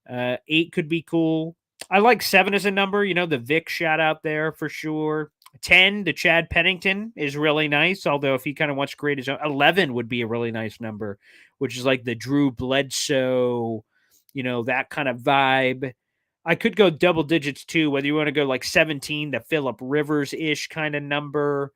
8 could be cool. I like 7 as a number. You know, the Vic shout out there for sure. 10 to Chad Pennington is really nice, although if he kind of wants to create his own, 11 would be a really nice number, which is like the Drew Bledsoe, you know, that kind of vibe. I could go double digits too, whether you want to go like 17, the Phillip Rivers-ish kind of number.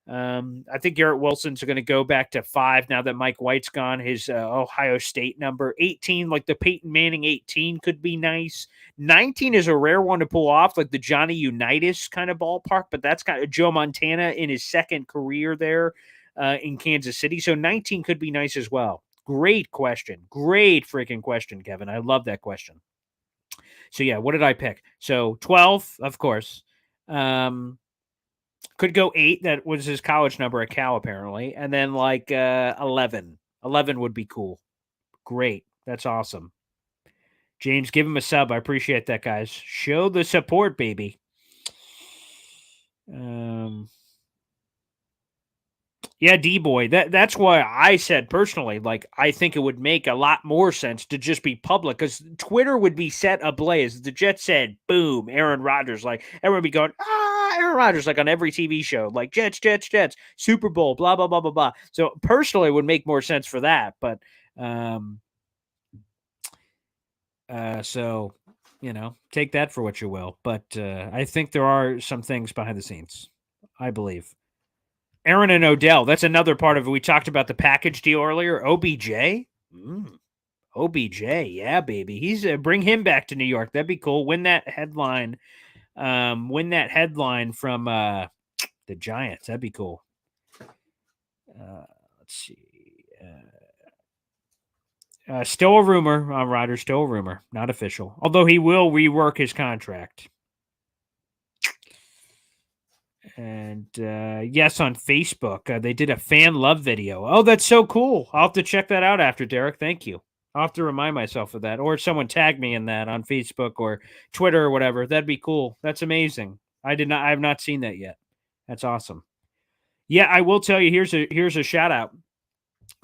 I think Garrett Wilson's going to go back to 5 now that Mike White's gone. His Ohio State number 18, like the Peyton Manning 18 could be nice. 19 is a rare one to pull off, like the Johnny Unitas kind of ballpark, but that's kind of Joe Montana in his second career there in Kansas City. So 19 could be nice as well. Great question. Great freaking question, Kevin. I love that question. So yeah, what did I pick? So 12, of course. Could go 8. That was his college number at Cal, apparently. And then like 11. 11 would be cool. Great. That's awesome. James, give him a sub. I appreciate that, guys. Show the support, baby. Yeah, D-Boy. That's why I said personally, like, I think it would make a lot more sense to just be public because Twitter would be set ablaze. The Jets said, boom, Aaron Rodgers. Like, everyone would be going, Aaron Rodgers, like on every TV show, like Jets, Super Bowl, blah, blah, blah, blah, blah. So personally, it would make more sense for that. But, so, you know, take that for what you will. But I think there are some things behind the scenes, I believe. Aaron and Odell, that's another part of it. We talked about the package deal earlier. OBJ? OBJ, yeah, baby. He's bring him back to New York. That'd be cool. Win that headline. Win that headline from the Giants. That'd be cool. Let's see. Still a rumor on Rodgers. Still a rumor, not official. Although he will rework his contract. And yes, on Facebook, they did a fan love video. Oh, that's so cool. I'll have to check that out after, Derek. Thank you. I'll have to remind myself of that. Or someone tag me in that on Facebook or Twitter or whatever. That'd be cool. That's amazing. I have not seen that yet. That's awesome. Yeah, I will tell you, here's a shout out.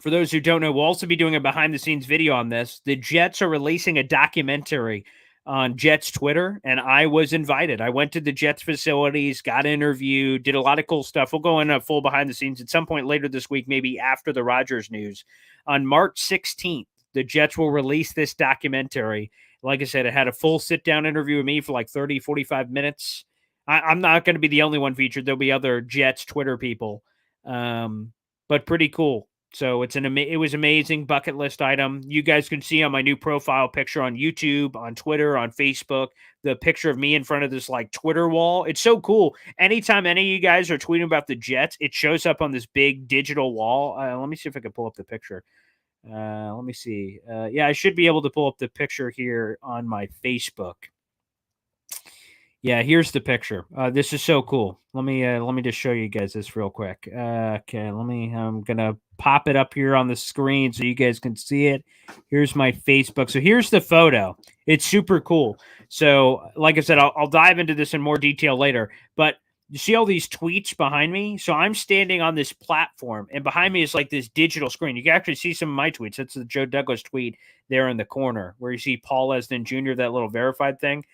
For those who don't know, we'll also be doing a behind the scenes video on this. The Jets are releasing a documentary on Jets Twitter, and I was invited. I went to the Jets facilities, got interviewed, did a lot of cool stuff. We'll go in a full behind the scenes at some point later this week, maybe after the Rodgers news. On March 16th, the Jets will release this documentary. Like I said, it had a full sit-down interview with me for like 30, 45 minutes. I'm not going to be the only one featured. There'll be other Jets Twitter people, but pretty cool. So it was amazing bucket list item. You guys can see on my new profile picture on YouTube, on Twitter, on Facebook, the picture of me in front of this like Twitter wall. It's so cool. Anytime any of you guys are tweeting about the Jets, it shows up on this big digital wall. Let me see if I can pull up the picture. Let me see. Yeah, I should be able to pull up the picture here on my Facebook. Yeah, here's the picture. This is so cool. Let me just show you guys this real quick. Okay, I'm gonna pop it up here on the screen so you guys can see it. Here's my Facebook. So here's the photo. It's super cool. So, like I said, I'll dive into this in more detail later. But you see all these tweets behind me? So I'm standing on this platform, and behind me is like this digital screen. You can actually see some of my tweets. That's the Joe Douglas tweet there in the corner where you see Paul Esden Jr., that little verified thing,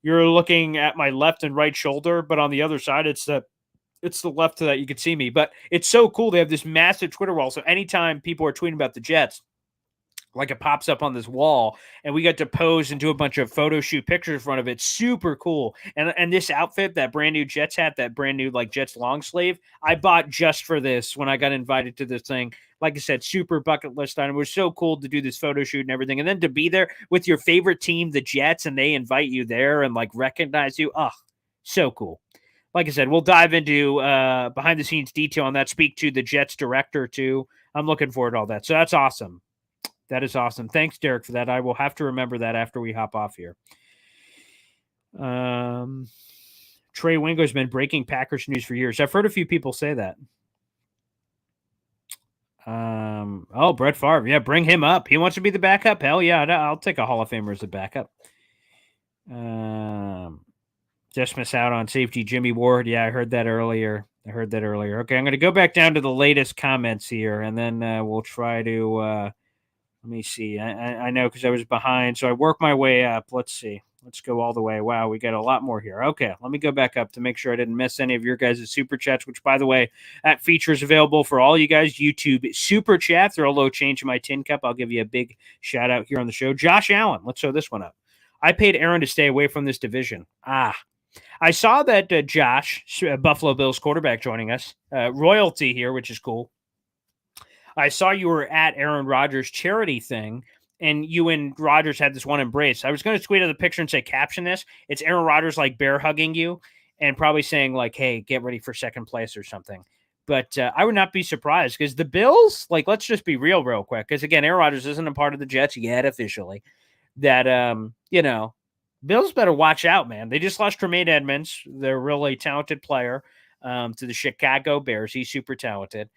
you're looking at my left and right shoulder, but on the other side, it's the left to that you can see me. But it's so cool. They have this massive Twitter wall. So anytime people are tweeting about the Jets, Like it pops up on this wall, and we got to pose and do a bunch of photo shoot pictures in front of it. Super cool. And this outfit, that brand new Jets hat, that brand new like Jets long sleeve, I bought just for this when I got invited to this thing. Like I said, super bucket list item. It was so cool to do this photo shoot and everything, and then to be there with your favorite team, the Jets, and they invite you there and like recognize you. Oh, so cool. Like I said, we'll dive into behind the scenes detail on that. Speak to the Jets director too. I'm looking forward to all that. So that's awesome. That is awesome. Thanks, Derek, for that. I will have to remember that after we hop off here. Trey Wingo's been breaking Packers news for years. I've heard a few people say that. Brett Favre. Yeah, bring him up. He wants to be the backup. Hell yeah, I'll take a Hall of Famer as the backup. Just miss out on safety Jimmy Ward. Yeah, I heard that earlier. Okay, I'm going to go back down to the latest comments here, and then we'll try to let me see. I know because I was behind, so I work my way up. Let's see. Let's go all the way. Wow, we got a lot more here. Okay, let me go back up to make sure I didn't miss any of your guys' super chats, which, by the way, that feature is available for all you guys. YouTube super chat. Throw a low change in my tin cup. I'll give you a big shout out here on the show. Josh Allen. Let's throw this one up. I paid Aaron to stay away from this division. I saw that Josh, Buffalo Bills quarterback, joining us. Royalty here, which is cool. I saw you were at Aaron Rodgers' charity thing, and you and Rodgers had this one embrace. I was going to tweet out the picture and say, caption this. It's Aaron Rodgers like bear hugging you and probably saying like, hey, get ready for second place or something. But I would not be surprised because the Bills, like, let's just be real quick. Because, again, Aaron Rodgers isn't a part of the Jets yet officially. That, Bills better watch out, man. They just lost Tremaine Edmonds. They're a really talented player to the Chicago Bears. He's super talented.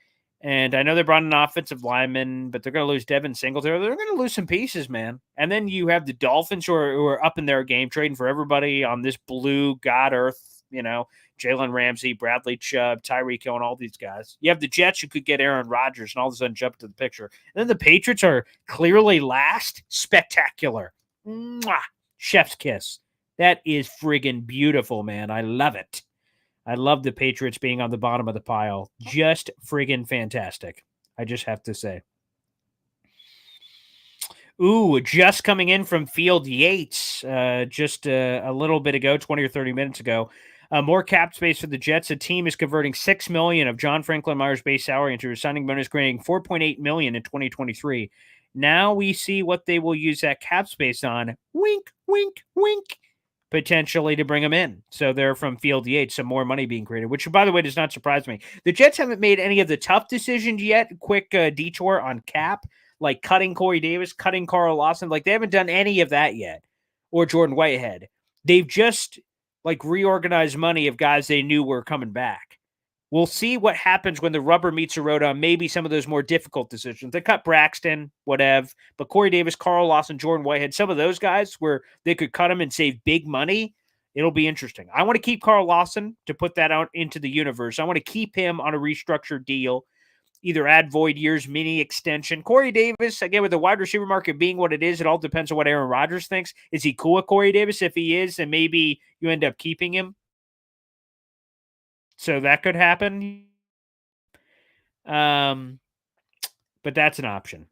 And I know they brought an offensive lineman, but they're going to lose Devin Singletary. They're going to lose some pieces, man. And then you have the Dolphins who are up in their game, trading for everybody on this blue god earth, Jalen Ramsey, Bradley Chubb, Tyreek Hill, and all these guys. You have the Jets who could get Aaron Rodgers and all of a sudden jump to the picture. And then the Patriots are clearly last. Spectacular. Mwah! Chef's kiss. That is friggin' beautiful, man. I love it. I love the Patriots being on the bottom of the pile. Just friggin' fantastic. I just have to say. Ooh, just coming in from Field Yates just a little bit ago, 20 or 30 minutes ago. More cap space for the Jets. The team is converting $6 million of John Franklin Myers' base salary into a signing bonus, granting $4.8 million in 2023. Now we see what they will use that cap space on. Wink, wink, wink. Potentially to bring them in. So they're from Field Yates, some more money being created, which, by the way, does not surprise me. The Jets haven't made any of the tough decisions yet. Quick detour on cap, like cutting Corey Davis, cutting Carl Lawson. Like, they haven't done any of that yet. Or Jordan Whitehead. They've just, like, reorganized money of guys they knew were coming back. We'll see what happens when the rubber meets the road on maybe some of those more difficult decisions. They cut Braxton, whatever, but Corey Davis, Carl Lawson, Jordan Whitehead, some of those guys where they could cut them and save big money, it'll be interesting. I want to keep Carl Lawson to put that out into the universe. I want to keep him on a restructured deal, either add void years, mini extension. Corey Davis, again, with the wide receiver market being what it is, it all depends on what Aaron Rodgers thinks. Is he cool with Corey Davis? If he is, then maybe you end up keeping him. So that could happen. But that's an option.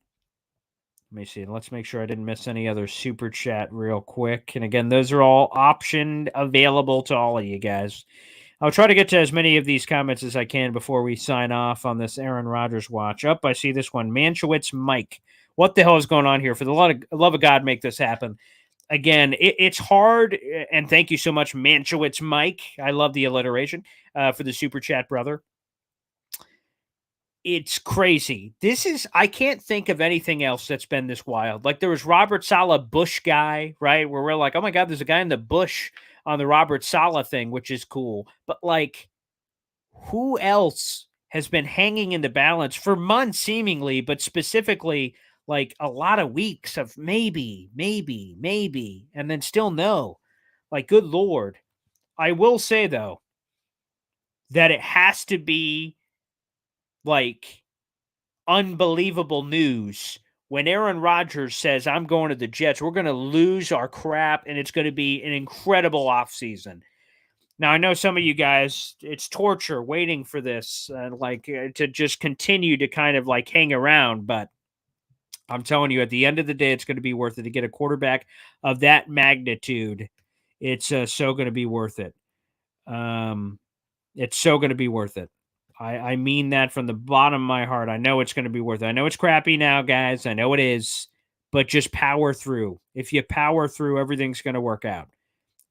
Let me see. Let's make sure I didn't miss any other super chat real quick. And again, those are all optioned, available to all of you guys. I'll try to get to as many of these comments as I can before we sign off on this Aaron Rodgers watch. I see this one. Manchowitz Mike. What the hell is going on here? For the love of God, make this happen. Again, it's hard, and thank you so much, Manchowitz Mike. I love the alliteration for the super chat, brother. It's crazy. I can't think of anything else that's been this wild. Like, there was Robert Saleh Bush guy, right? Where we're like, oh my God, there's a guy in the bush on the Robert Saleh thing, which is cool. But, like, who else has been hanging in the balance for months, seemingly, but specifically, like, a lot of weeks of maybe, and then still no. Like, good Lord. I will say, though, that it has to be, like, unbelievable news when Aaron Rodgers says, I'm going to the Jets. We're going to lose our crap, and it's going to be an incredible offseason. Now, I know some of you guys, it's torture waiting for this, to just continue to kind of, like, hang around, but I'm telling you, at the end of the day, it's going to be worth it to get a quarterback of that magnitude. It's so going to be worth it. Um, it's so going to be worth it. I mean that from the bottom of my heart. I know it's going to be worth it. I know it's crappy now, guys. I know it is, but just power through. If you power through, everything's going to work out.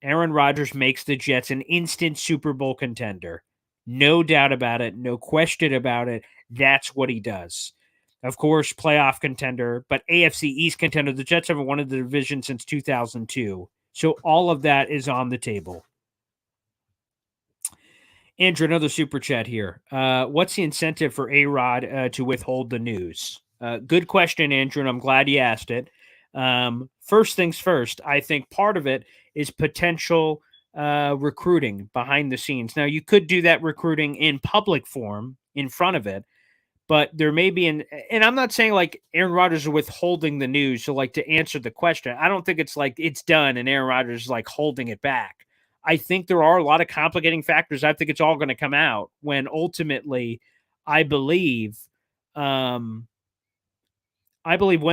Aaron Rodgers makes the Jets an instant Super Bowl contender. No doubt about it. No question about it. That's what he does. Of course, playoff contender, but AFC East contender. The Jets haven't won the division since 2002. So all of that is on the table. Andrew, another super chat here. What's the incentive for A-Rod to withhold the news? Good question, Andrew, and I'm glad you asked it. First things first, I think part of it is potential recruiting behind the scenes. Now, you could do that recruiting in public form in front of it, but there may be and I'm not saying like Aaron Rodgers is withholding the news. So, like, to answer the question, I don't think it's like it's done and Aaron Rodgers is like holding it back. I think there are a lot of complicating factors. I think it's all going to come out when ultimately, I believe, when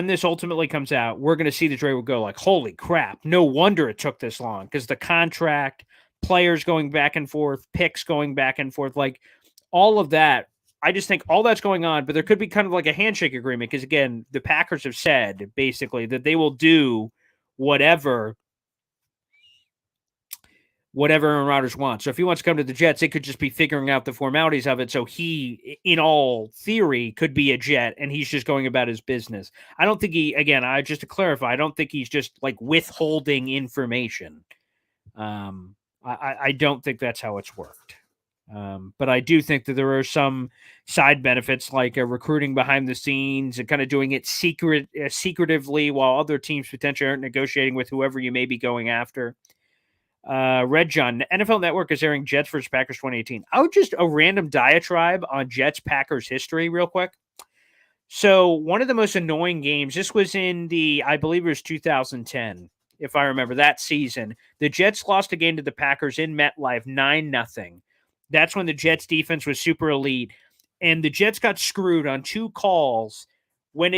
this ultimately comes out, we're going to see the trade will go like, holy crap, no wonder it took this long, because the contract, players going back and forth, picks going back and forth, like all of that. I just think all that's going on, but there could be kind of like a handshake agreement because, again, the Packers have said basically that they will do whatever Aaron Rodgers wants. So if he wants to come to the Jets, it could just be figuring out the formalities of it. So he, in all theory, could be a Jet, and he's just going about his business. I don't think just to clarify, I don't think he's just like withholding information. I don't think that's how it's worked. But I do think that there are some side benefits, like recruiting behind the scenes and kind of doing it secretively while other teams potentially aren't negotiating with whoever you may be going after. Red John, NFL Network is airing Jets versus Packers 2018. I would just a random diatribe on Jets Packers history real quick. So one of the most annoying games, this was in I believe it was 2010, if I remember that season. The Jets lost a game to the Packers in MetLife 9-0. That's when the Jets defense was super elite. And the Jets got screwed on two calls when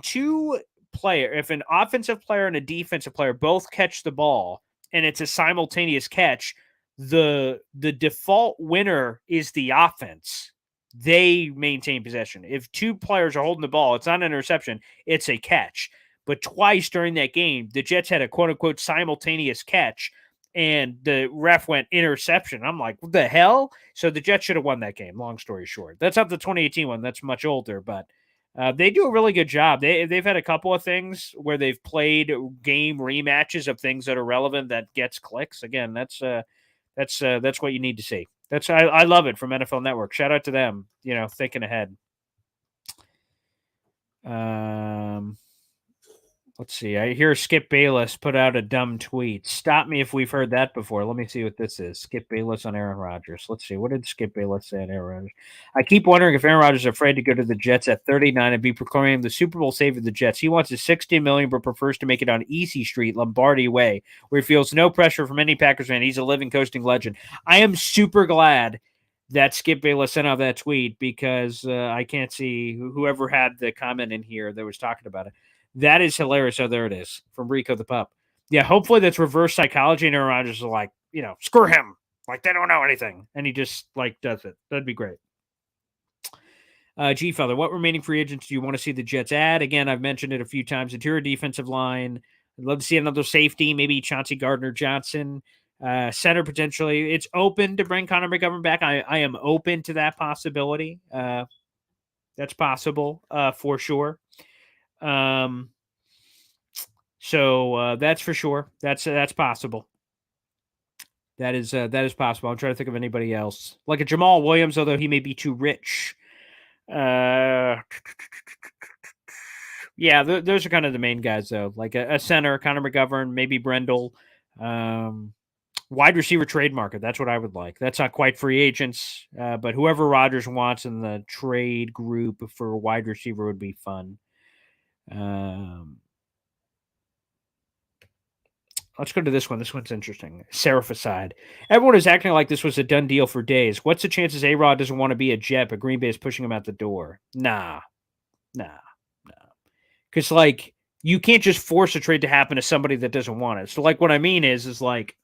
two players, if an offensive player and a defensive player both catch the ball, and it's a simultaneous catch, the default winner is the offense. They maintain possession. If two players are holding the ball, it's not an interception, it's a catch. But twice during that game, the Jets had a quote-unquote simultaneous catch, and the ref went interception. I'm like, what the hell? So the Jets should have won that game, long story short. That's not the 2018 one. That's much older, but they do a really good job. They've had a couple of things where they've played game rematches of things that are relevant that gets clicks. Again, that's what you need to see. I love it from NFL Network. Shout out to them, thinking ahead. Let's see. I hear Skip Bayless put out a dumb tweet. Stop me if we've heard that before. Let me see what this is. Skip Bayless on Aaron Rodgers. Let's see. What did Skip Bayless say on Aaron Rodgers? I keep wondering if Aaron Rodgers is afraid to go to the Jets at 39 and be proclaiming the Super Bowl save of the Jets. He wants his $60 million, but prefers to make it on Easy Street, Lombardi Way, where he feels no pressure from any Packers fan. He's a living coasting legend. I am super glad that Skip Bayless sent out that tweet, because I can't see whoever had the comment in here that was talking about it. That is hilarious. Oh, there it is from Rico the Pup. Yeah, hopefully that's reverse psychology, and Aaron Rodgers is like, screw him. Like, they don't know anything. And he just, does it. That'd be great. G-Father, what remaining free agents do you want to see the Jets add? Again, I've mentioned it a few times. Interior defensive line. I'd love to see another safety, maybe Chauncey Gardner-Johnson. Center, potentially. It's open to bring Connor McGovern back. I am open to that possibility. That's possible, for sure. So that's for sure. That's possible. That is possible. I'm trying to think of anybody else, like a Jamal Williams, although he may be too rich. Yeah, those are kind of the main guys, though. Like a center, Connor McGovern, maybe Brendel. Wide receiver trade market. That's what I would like. That's not quite free agents, but whoever Rodgers wants in the trade group for a wide receiver would be fun. Let's go to this one. This one's interesting. Seraph aside. Everyone is acting like this was a done deal for days. What's the chances A-Rod doesn't want to be a Jet, but Green Bay is pushing him out the door? Nah. Because, like, you can't just force a trade to happen to somebody that doesn't want it. So, like, what I mean is like,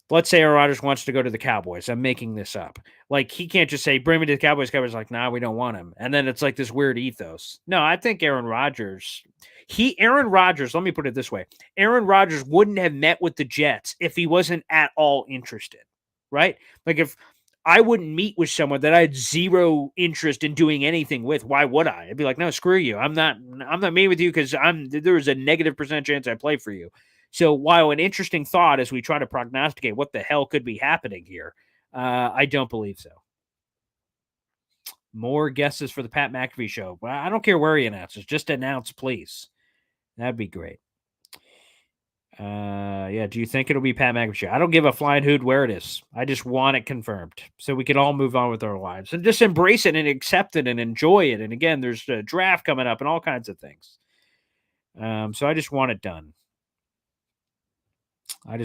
let's say Aaron Rodgers wants to go to the Cowboys. I'm making this up. Like, he can't just say, bring me to the Cowboys. Cowboys like, nah, we don't want him. And then it's like this weird ethos. No, I think Aaron Rodgers, let me put it this way. Aaron Rodgers wouldn't have met with the Jets if he wasn't at all interested, right? Like, if I wouldn't meet with someone that I had zero interest in doing anything with, why would I? I'd be like, no, screw you. I'm not meeting with you because there's a negative percent chance I play for you. So while an interesting thought as we try to prognosticate what the hell could be happening here, I don't believe so. More guesses for the Pat McAfee show. Well, I don't care where he announces. Just announce, please. That'd be great. Yeah, do you think it'll be Pat McAfee show? I don't give a flying hoot where it is. I just want it confirmed so we can all move on with our lives and just embrace it and accept it and enjoy it. And again, there's a draft coming up and all kinds of things. So I just want it done. All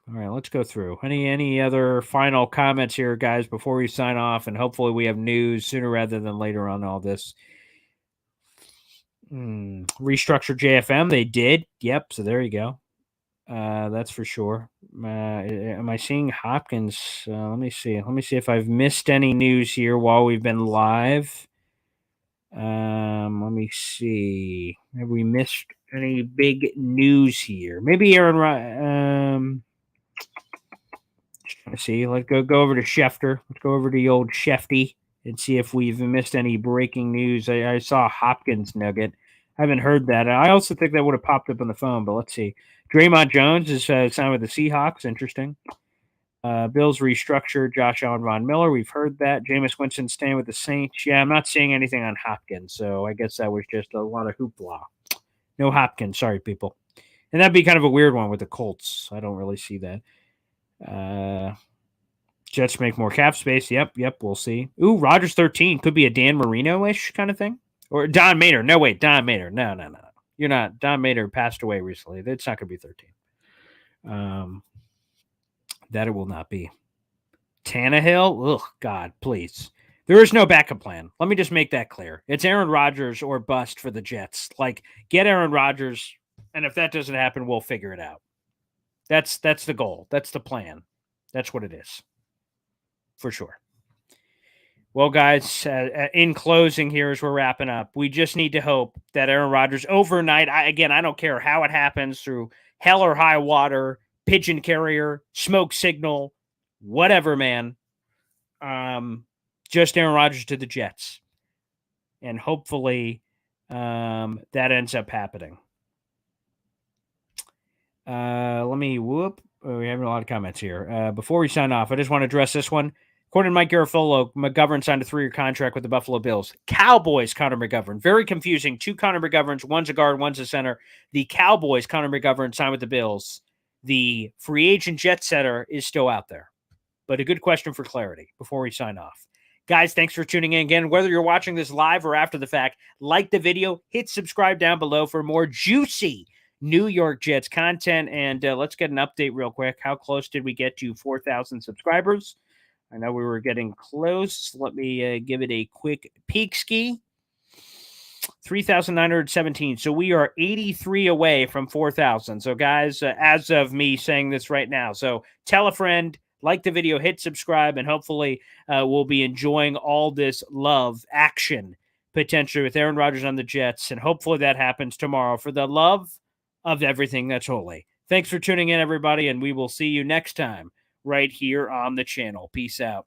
right, let's go through. Any other final comments here, guys, before we sign off? And hopefully we have news sooner rather than later on all this. Restructure JFM, they did. Yep, so there you go. That's for sure. Am I seeing Hopkins? Let me see. Let me see if I've missed any news here while we've been live. Let me see. Have we missed any big news here? Maybe Aaron. Let's see. Let's go over to Schefter. Let's go over to the old Shefty and see if we've missed any breaking news. I saw Hopkins nugget. I haven't heard that. I also think that would have popped up on the phone, but let's see. Draymond Jones is signed with the Seahawks. Interesting. Bills restructured Josh Allen, Von Miller. We've heard that. Jameis Winston staying with the Saints. Yeah, I'm not seeing anything on Hopkins, so I guess that was just a lot of hoopla. No Hopkins. Sorry, people. And that'd be kind of a weird one with the Colts. I don't really see that. Jets make more cap space. Yep, we'll see. Ooh, Rodgers 13 could be a Dan Marino-ish kind of thing. Or Don Mader. No, wait, Don Mader. No. You're not. Don Mader passed away recently. It's not going to be 13. That it will not be. Tannehill? Ugh, God, please. There is no backup plan. Let me just make that clear. It's Aaron Rodgers or bust for the Jets. Like, get Aaron Rodgers, and if that doesn't happen, we'll figure it out. That's the goal. That's the plan. That's what it is. For sure. Well, guys, in closing here as we're wrapping up, we just need to hope that Aaron Rodgers overnight, I don't care how it happens, through hell or high water, pigeon carrier, smoke signal, whatever, man. Just Aaron Rodgers to the Jets. And hopefully that ends up happening. We're having a lot of comments here. Before we sign off, I just want to address this one. According to Mike Garafolo, McGovern signed a 3-year contract with the Buffalo Bills. Cowboys, Connor McGovern. Very confusing. 2 Connor McGoverns. One's a guard, one's a center. The Cowboys, Connor McGovern, signed with the Bills. The free agent jet setter is still out there. But a good question for clarity before we sign off. Guys, thanks for tuning in again. Whether you're watching this live or after the fact, like the video, hit subscribe down below for more juicy New York Jets content. And let's get an update real quick. How close did we get to 4,000 subscribers? I know we were getting close. Let me give it a quick peek ski. 3,917. So we are 83 away from 4,000. So guys, as of me saying this right now, so tell a friend, like the video, hit subscribe, and hopefully we'll be enjoying all this love action potentially with Aaron Rodgers on the Jets. And hopefully that happens tomorrow for the love of everything that's holy. Thanks for tuning in, everybody, and we will see you next time right here on the channel. Peace out.